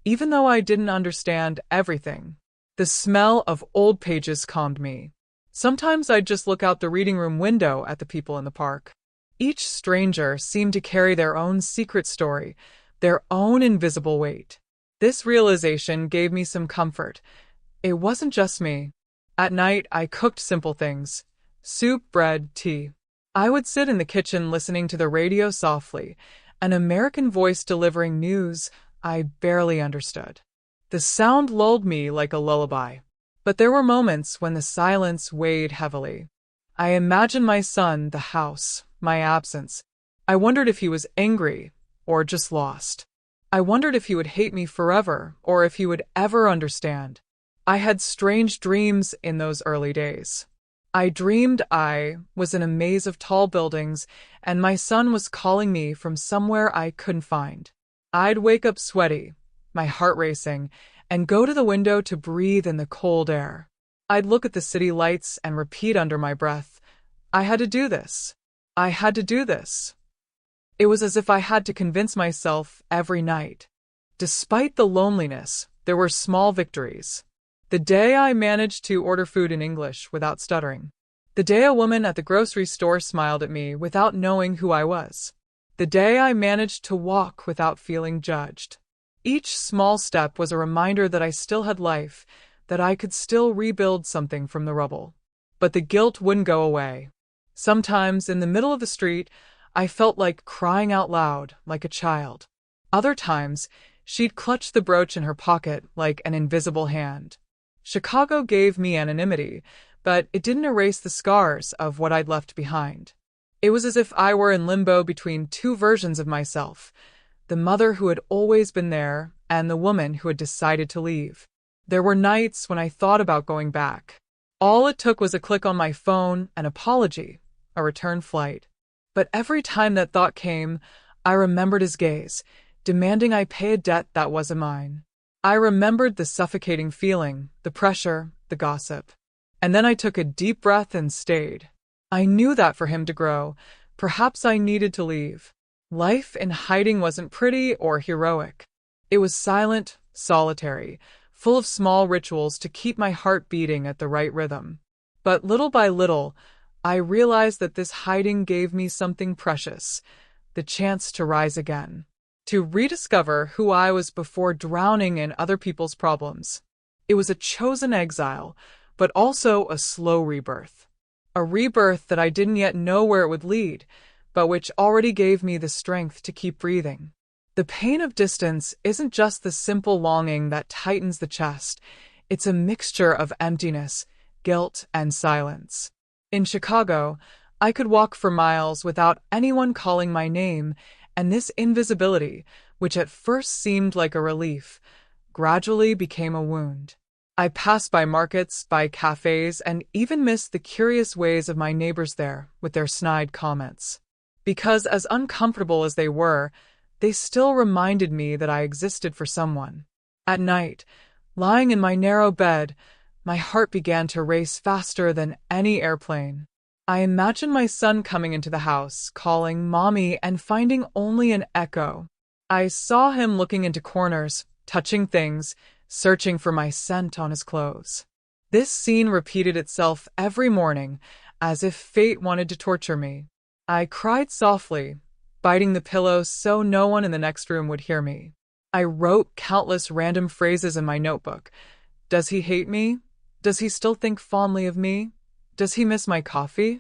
even though I didn't understand everything. The smell of old pages calmed me. Sometimes I'd just look out the reading room window at the people in the park. Each stranger seemed to carry their own secret story, their own invisible weight. This realization gave me some comfort. It wasn't just me. At night, I cooked simple things: soup, bread, tea. I would sit in the kitchen listening to the radio softly, an American voice delivering news I barely understood. The sound lulled me like a lullaby. But there were moments when the silence weighed heavily. I imagined my son, the house, my absence. I wondered if he was angry or just lost. I wondered if he would hate me forever or if he would ever understand. I had strange dreams in those early days. I dreamed I was in a maze of tall buildings and my son was calling me from somewhere I couldn't find. I'd wake up sweaty, my heart racing, and go to the window to breathe in the cold air. I'd look at the city lights and repeat under my breath, I had to do this. I had to do this. It was as if I had to convince myself every night. Despite the loneliness, there were small victories. The day I managed to order food in English without stuttering. The day a woman at the grocery store smiled at me without knowing who I was. The day I managed to walk without feeling judged. Each small step was a reminder that I still had life, that I could still rebuild something from the rubble. But the guilt wouldn't go away. Sometimes, in the middle of the street, I felt like crying out loud, like a child. Other times, she'd clutch the brooch in her pocket like an invisible hand. Chicago gave me anonymity, but it didn't erase the scars of what I'd left behind. It was as if I were in limbo between two versions of myself, the mother who had always been there and the woman who had decided to leave. There were nights when I thought about going back. All it took was a click on my phone, an apology, a return flight. But every time that thought came, I remembered his gaze, demanding I pay a debt that wasn't mine. I remembered the suffocating feeling, the pressure, the gossip. And then I took a deep breath and stayed. I knew that for him to grow, perhaps I needed to leave. Life in hiding wasn't pretty or heroic. It was silent, solitary, full of small rituals to keep my heart beating at the right rhythm. But little by little, I realized that this hiding gave me something precious, the chance to rise again, to rediscover who I was before drowning in other people's problems. It was a chosen exile, but also a slow rebirth. A rebirth that I didn't yet know where it would lead, but which already gave me the strength to keep breathing. The pain of distance isn't just the simple longing that tightens the chest. It's a mixture of emptiness, guilt, and silence. In Chicago, I could walk for miles without anyone calling my name, and this invisibility, which at first seemed like a relief, gradually became a wound. I passed by markets, by cafes, and even missed the curious ways of my neighbors there with their snide comments. Because as uncomfortable as they were, they still reminded me that I existed for someone. At night, lying in my narrow bed, my heart began to race faster than any airplane. I imagined my son coming into the house, calling Mommy, and finding only an echo. I saw him looking into corners, touching things, searching for my scent on his clothes. This scene repeated itself every morning, as if fate wanted to torture me. I cried softly, biting the pillow so no one in the next room would hear me. I wrote countless random phrases in my notebook. Does he hate me? Does he still think fondly of me? Does he miss my coffee?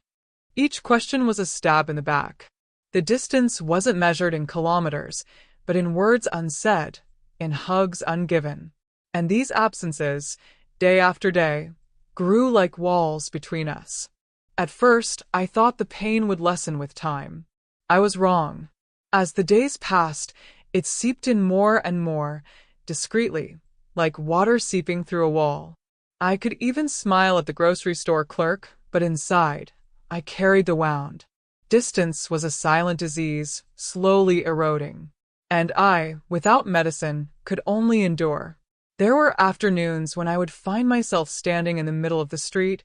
Each question was a stab in the back. The distance wasn't measured in kilometers, but in words unsaid, in hugs ungiven. And these absences, day after day, grew like walls between us. At first, I thought the pain would lessen with time. I was wrong. As the days passed, it seeped in more and more, discreetly, like water seeping through a wall. I could even smile at the grocery store clerk, but inside, I carried the wound. Distance was a silent disease, slowly eroding. And I, without medicine, could only endure. There were afternoons when I would find myself standing in the middle of the street,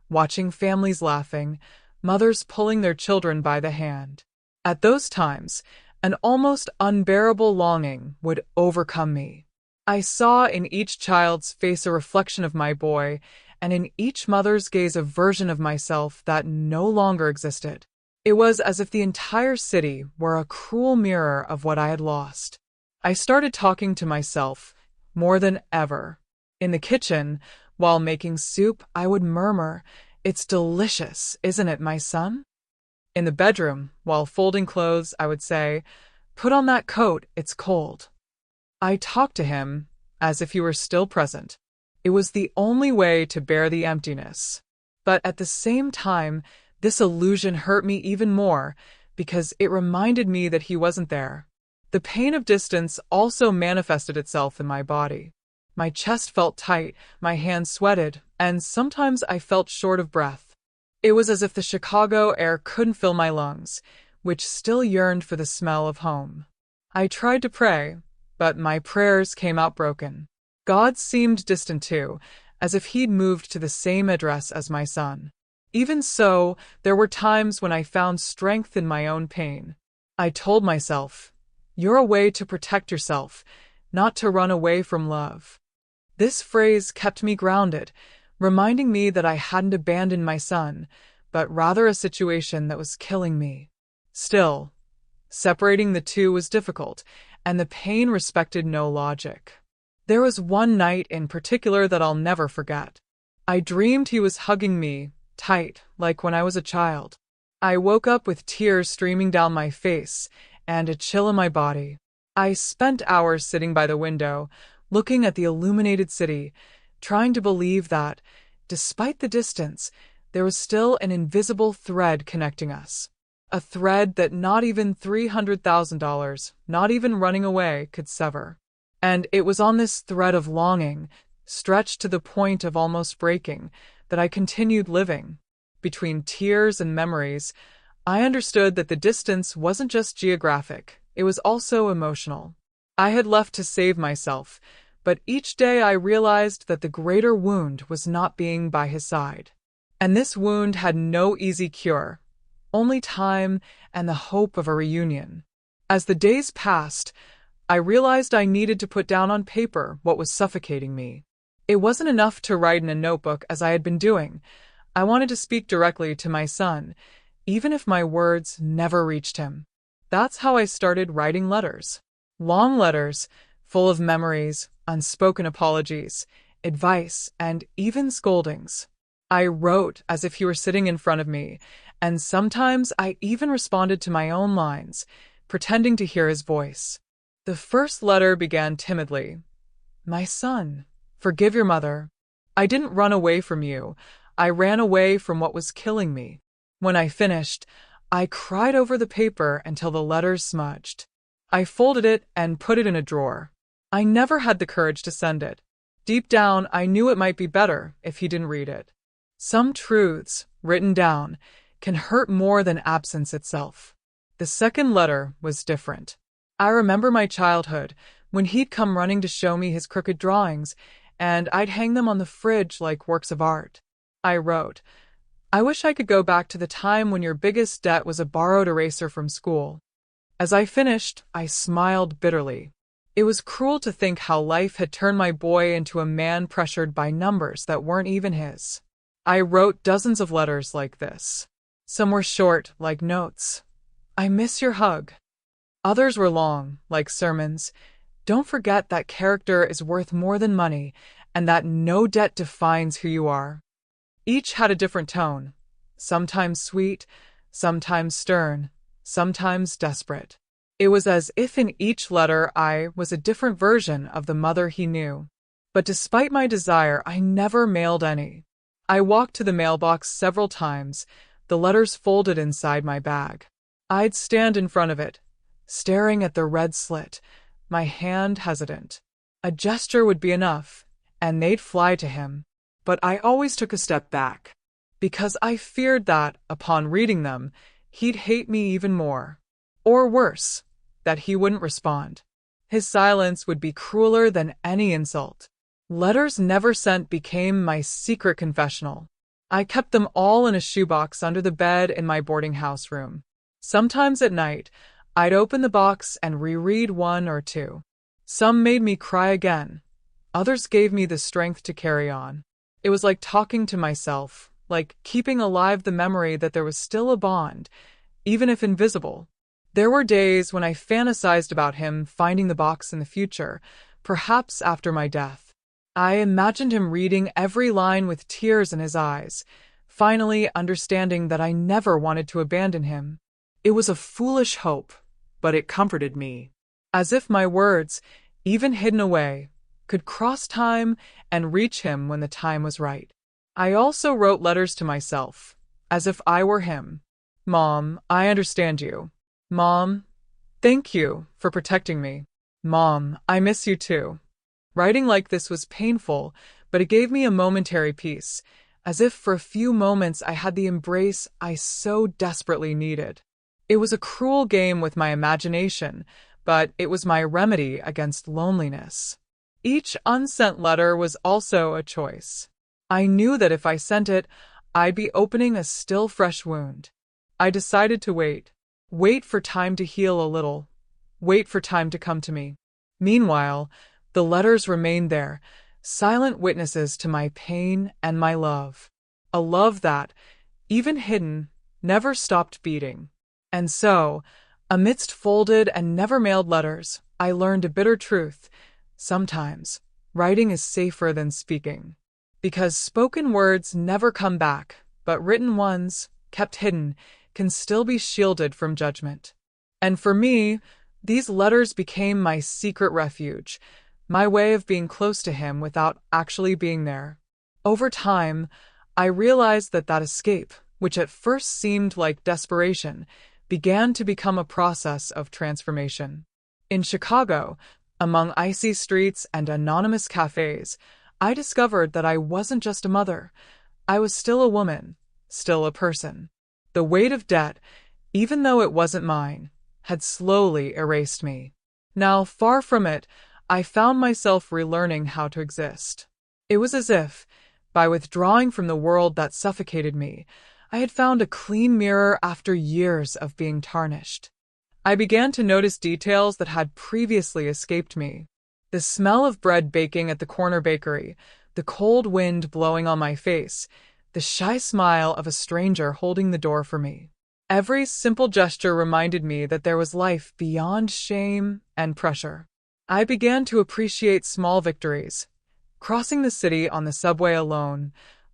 watching families laughing, mothers pulling their children by the hand. At those times, an almost unbearable longing would overcome me. I saw in each child's face a reflection of my boy, and in each mother's gaze a version of myself that no longer existed. It was as if the entire city were a cruel mirror of what I had lost. I started talking to myself, more than ever. In the kitchen, while making soup, I would murmur, "It's delicious, isn't it, my son?" In the bedroom, while folding clothes, I would say, "Put on that coat, it's cold." I talked to him as if he were still present. It was the only way to bear the emptiness. But at the same time, this illusion hurt me even more because it reminded me that he wasn't there. The pain of distance also manifested itself in my body. My chest felt tight, my hands sweated, and sometimes I felt short of breath. It was as if the Chicago air couldn't fill my lungs, which still yearned for the smell of home. I tried to pray, but my prayers came out broken. God seemed distant too, as if he'd moved to the same address as my son. Even so, there were times when I found strength in my own pain. I told myself, "You're a way to protect yourself, not to run away from love." This phrase kept me grounded, reminding me that I hadn't abandoned my son, but rather a situation that was killing me. Still, separating the two was difficult, and the pain respected no logic. There was one night in particular that I'll never forget. I dreamed he was hugging me, tight, like when I was a child. I woke up with tears streaming down my face and a chill in my body. I spent hours sitting by the window, looking at the illuminated city, trying to believe that, despite the distance, there was still an invisible thread connecting us. A thread that not even $300,000, not even running away, could sever. And it was on this thread of longing, stretched to the point of almost breaking, that I continued living. Between tears and memories, I understood that the distance wasn't just geographic, it was also emotional. I had left to save myself, but each day I realized that the greater wound was not being by his side. And this wound had no easy cure, only time and the hope of a reunion. As the days passed, I realized I needed to put down on paper what was suffocating me. It wasn't enough to write in a notebook as I had been doing. I wanted to speak directly to my son, even if my words never reached him. That's how I started writing letters. Long letters, full of memories, unspoken apologies, advice, and even scoldings. I wrote as if he were sitting in front of me, and sometimes I even responded to my own lines, pretending to hear his voice. The first letter began timidly. "My son, forgive your mother. I didn't run away from you. I ran away from what was killing me." When I finished, I cried over the paper until the letters smudged. I folded it and put it in a drawer. I never had the courage to send it. Deep down, I knew it might be better if he didn't read it. Some truths, written down, can hurt more than absence itself. The second letter was different. I remember my childhood, when he'd come running to show me his crooked drawings, and I'd hang them on the fridge like works of art. I wrote, "I wish I could go back to the time when your biggest debt was a borrowed eraser from school." As I finished, I smiled bitterly. It was cruel to think how life had turned my boy into a man pressured by numbers that weren't even his. I wrote dozens of letters like this. Some were short, like notes. "I miss your hug." Others were long, like sermons. "Don't forget that character is worth more than money, and that no debt defines who you are." Each had a different tone, sometimes sweet, sometimes stern, sometimes desperate. It was as if in each letter I was a different version of the mother he knew. But despite my desire, I never mailed any. I walked to the mailbox several times, the letters folded inside my bag. I'd stand in front of it, staring at the red slit, my hand hesitant. A gesture would be enough, and they'd fly to him. But I always took a step back, because I feared that, upon reading them, he'd hate me even more. Or worse, that he wouldn't respond. His silence would be crueler than any insult. Letters never sent became my secret confessional. I kept them all in a shoebox under the bed in my boarding house room. Sometimes at night, I'd open the box and reread one or two. Some made me cry again. Others gave me the strength to carry on. It was like talking to myself, like keeping alive the memory that there was still a bond, even if invisible. There were days when I fantasized about him finding the box in the future, perhaps after my death. I imagined him reading every line with tears in his eyes, finally understanding that I never wanted to abandon him. It was a foolish hope, but it comforted me. As if my words, even hidden away, could cross time and reach him when the time was right. I also wrote letters to myself, as if I were him. "Mom, I understand you. Mom, thank you for protecting me. Mom, I miss you too." Writing like this was painful, but it gave me a momentary peace, as if for a few moments I had the embrace I so desperately needed. It was a cruel game with my imagination, but it was my remedy against loneliness. Each unsent letter was also a choice. I knew that if I sent it, I'd be opening a still fresh wound. I decided to wait. Wait for time to heal a little. Wait for time to come to me. Meanwhile, the letters remained there, silent witnesses to my pain and my love. A love that, even hidden, never stopped beating. And so, amidst folded and never mailed letters, I learned a bitter truth. Sometimes, writing is safer than speaking. Because spoken words never come back, but written ones, kept hidden, can still be shielded from judgment. And for me, these letters became my secret refuge, my way of being close to him without actually being there. Over time, I realized that escape, which at first seemed like desperation, began to become a process of transformation. In Chicago, among icy streets and anonymous cafes, I discovered that I wasn't just a mother. I was still a woman, still a person. The weight of debt, even though it wasn't mine, had slowly erased me. Now, far from it, I found myself relearning how to exist. It was as if, by withdrawing from the world that suffocated me, I had found a clean mirror after years of being tarnished. I began to notice details that had previously escaped me. The smell of bread baking at the corner bakery, the cold wind blowing on my face, the shy smile of a stranger holding the door for me. Every simple gesture reminded me that there was life beyond shame and pressure. I began to appreciate small victories, crossing the city on the subway alone,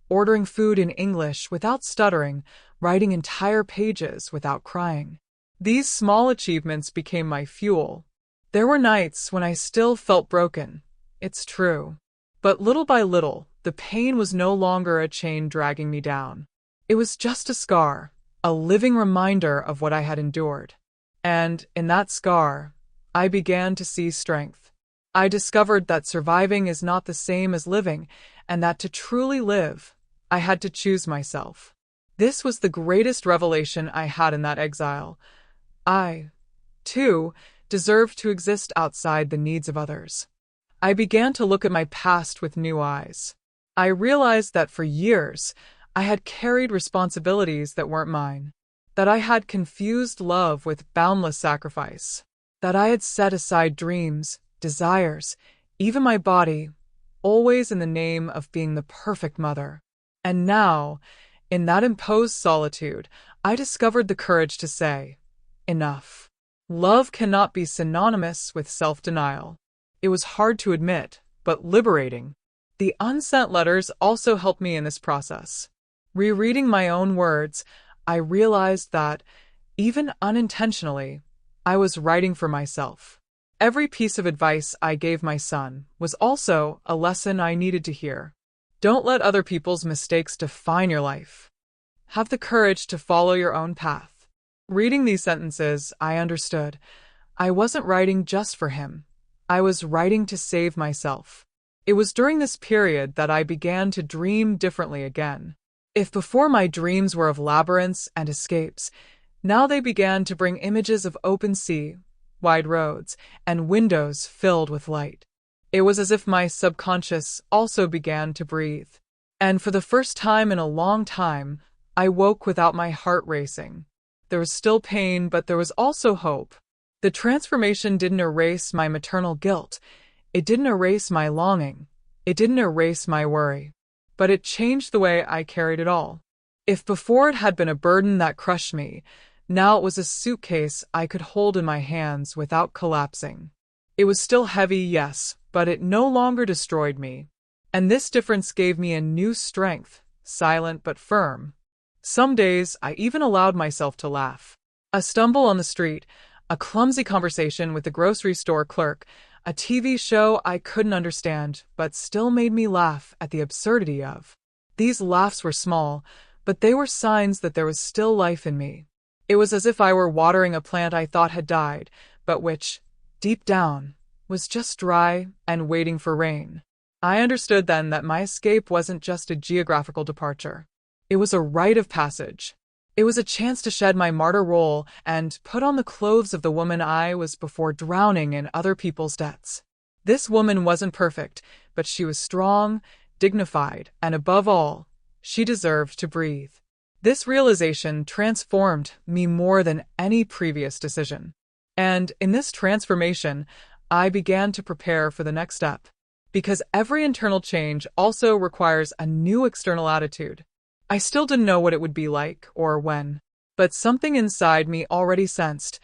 ordering food in English without stuttering, writing entire pages without crying. These small achievements became my fuel. There were nights when I still felt broken, it's true. But little by little, the pain was no longer a chain dragging me down. It was just a scar, a living reminder of what I had endured. And in that scar, I began to see strength. I discovered that surviving is not the same as living, and that to truly live, I had to choose myself. This was the greatest revelation I had in that exile. I, too, deserved to exist outside the needs of others. I began to look at my past with new eyes. I realized that for years, I had carried responsibilities that weren't mine, that I had confused love with boundless sacrifice, that I had set aside dreams, desires, even my body, always in the name of being the perfect mother. And now, in that imposed solitude, I discovered the courage to say, enough. Love cannot be synonymous with self-denial. It was hard to admit, but liberating. The unsent letters also helped me in this process. Rereading my own words, I realized that, even unintentionally, I was writing for myself. Every piece of advice I gave my son was also a lesson I needed to hear. Don't let other people's mistakes define your life. Have the courage to follow your own path. Reading these sentences, I understood. I wasn't writing just for him. I was writing to save myself. It was during this period that I began to dream differently again. If before my dreams were of labyrinths and escapes, now they began to bring images of open sea, wide roads, and windows filled with light. It was as if my subconscious also began to breathe. And for the first time in a long time, I woke without my heart racing. There was still pain, but there was also hope. The transformation didn't erase my maternal guilt. It didn't erase my longing. It didn't erase my worry. But it changed the way I carried it all. If before it had been a burden that crushed me, now it was a suitcase I could hold in my hands without collapsing. It was still heavy, yes, but it no longer destroyed me. And this difference gave me a new strength, silent but firm. Some days, I even allowed myself to laugh. A stumble on the street, a clumsy conversation with the grocery store clerk, a TV show I couldn't understand, but still made me laugh at the absurdity of. These laughs were small, but they were signs that there was still life in me. It was as if I were watering a plant I thought had died, but which, deep down, was just dry and waiting for rain. I understood then that my escape wasn't just a geographical departure. It was a rite of passage. It was a chance to shed my martyr role and put on the clothes of the woman I was before drowning in other people's debts. This woman wasn't perfect, but she was strong, dignified, and above all, she deserved to breathe. This realization transformed me more than any previous decision. And in this transformation, I began to prepare for the next step. Because every internal change also requires a new external attitude. I still didn't know what it would be like or when, but something inside me already sensed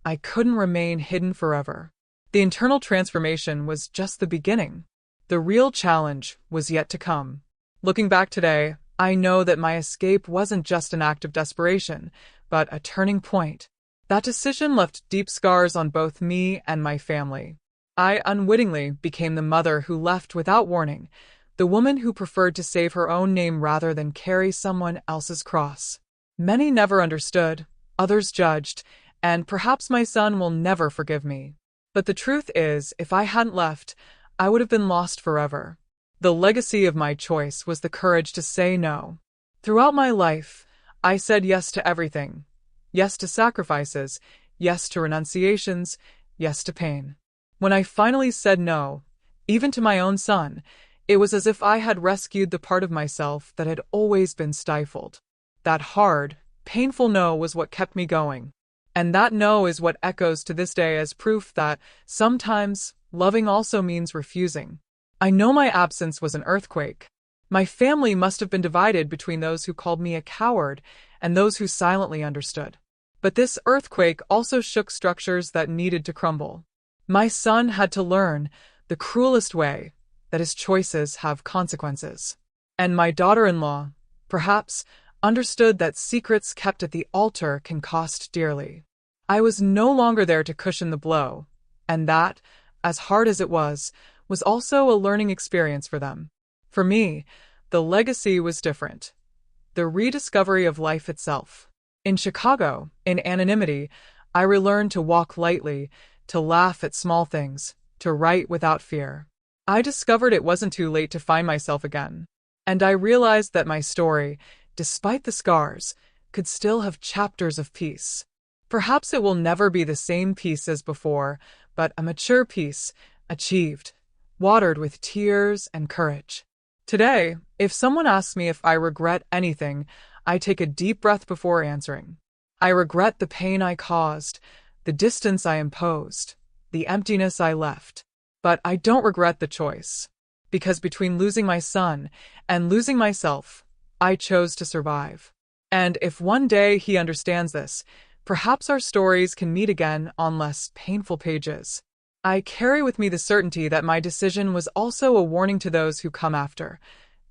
I couldn't remain hidden forever. The internal transformation was just the beginning. The real challenge was yet to come. Looking back today, I know that my escape wasn't just an act of desperation, but a turning point. That decision left deep scars on both me and my family. I unwittingly became the mother who left without warning, the woman who preferred to save her own name rather than carry someone else's cross. Many never understood, others judged, and perhaps my son will never forgive me. But the truth is, if I hadn't left, I would have been lost forever. The legacy of my choice was the courage to say no. Throughout my life, I said yes to everything. Yes to sacrifices, yes to renunciations, yes to pain. When I finally said no, even to my own son, it was as if I had rescued the part of myself that had always been stifled. That hard, painful no was what kept me going. And that no is what echoes to this day as proof that sometimes loving also means refusing. I know my absence was an earthquake. My family must have been divided between those who called me a coward and those who silently understood. But this earthquake also shook structures that needed to crumble. My son had to learn, the cruelest way, that his choices have consequences. And my daughter-in-law, perhaps, understood that secrets kept at the altar can cost dearly. I was no longer there to cushion the blow, and that, as hard as it was also a learning experience for them. For me, the legacy was different. The rediscovery of life itself. In Chicago, in anonymity, I relearned to walk lightly, to laugh at small things, to write without fear. I discovered it wasn't too late to find myself again. And I realized that my story, despite the scars, could still have chapters of peace. Perhaps it will never be the same peace as before, but a mature peace, achieved, watered with tears and courage. Today, if someone asks me if I regret anything, I take a deep breath before answering. I regret the pain I caused, the distance I imposed, the emptiness I left. But I don't regret the choice, because between losing my son and losing myself, I chose to survive. And if one day he understands this, perhaps our stories can meet again on less painful pages. I carry with me the certainty that my decision was also a warning to those who come after.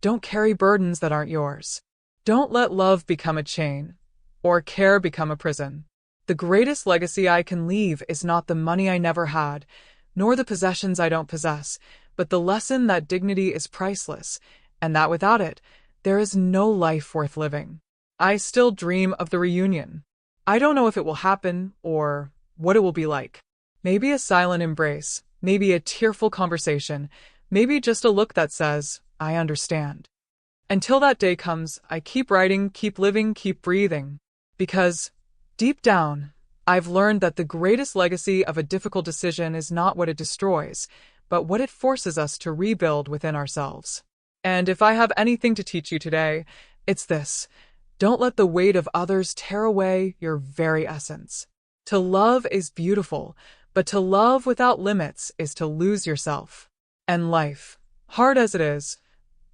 Don't carry burdens that aren't yours. Don't let love become a chain, or care become a prison. The greatest legacy I can leave is not the money I never had, nor the possessions I don't possess, but the lesson that dignity is priceless, and that without it, there is no life worth living. I still dream of the reunion. I don't know if it will happen or what it will be like. Maybe a silent embrace, maybe a tearful conversation, maybe just a look that says, I understand. Until that day comes, I keep writing, keep living, keep breathing. Because, deep down, I've learned that the greatest legacy of a difficult decision is not what it destroys, but what it forces us to rebuild within ourselves. And if I have anything to teach you today, it's this. Don't let the weight of others tear away your very essence. To love is beautiful, but to love without limits is to lose yourself. And life, hard as it is,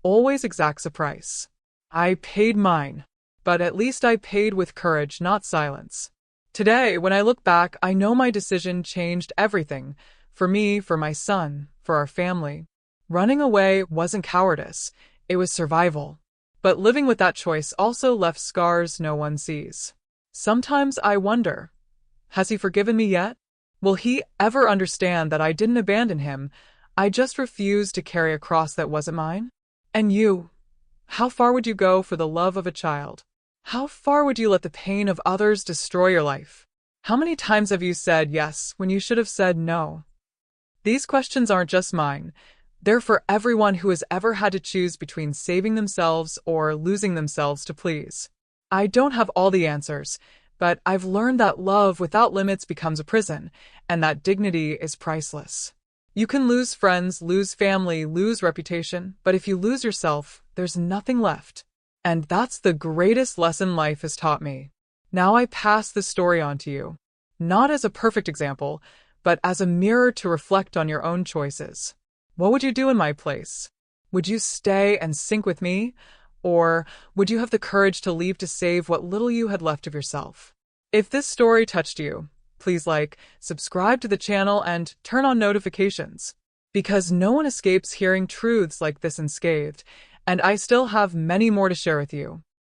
always exacts a price. I paid mine, but at least I paid with courage, not silence. Today, when I look back, I know my decision changed everything. For me, for my son, for our family. Running away wasn't cowardice, it was survival. But living with that choice also left scars no one sees. Sometimes I wonder, has he forgiven me yet? Will he ever understand that I didn't abandon him? I just refused to carry a cross that wasn't mine? And you, how far would you go for the love of a child? How far would you let the pain of others destroy your life? How many times have you said yes when you should have said no? These questions aren't just mine. They're for everyone who has ever had to choose between saving themselves or losing themselves to please. I don't have all the answers, but I've learned that love without limits becomes a prison, and that dignity is priceless. You can lose friends, lose family, lose reputation, but if you lose yourself, there's nothing left. And that's the greatest lesson life has taught me. Now I pass this story on to you, not as a perfect example, but as a mirror to reflect on your own choices. What would you do in my place? Would you stay and sink with me, Or would you have the courage to leave to save what little you had left of yourself? If this story touched you, please like, subscribe to the channel, and turn on notifications. Because no one escapes hearing truths like this unscathed, and I still have many more to share with you.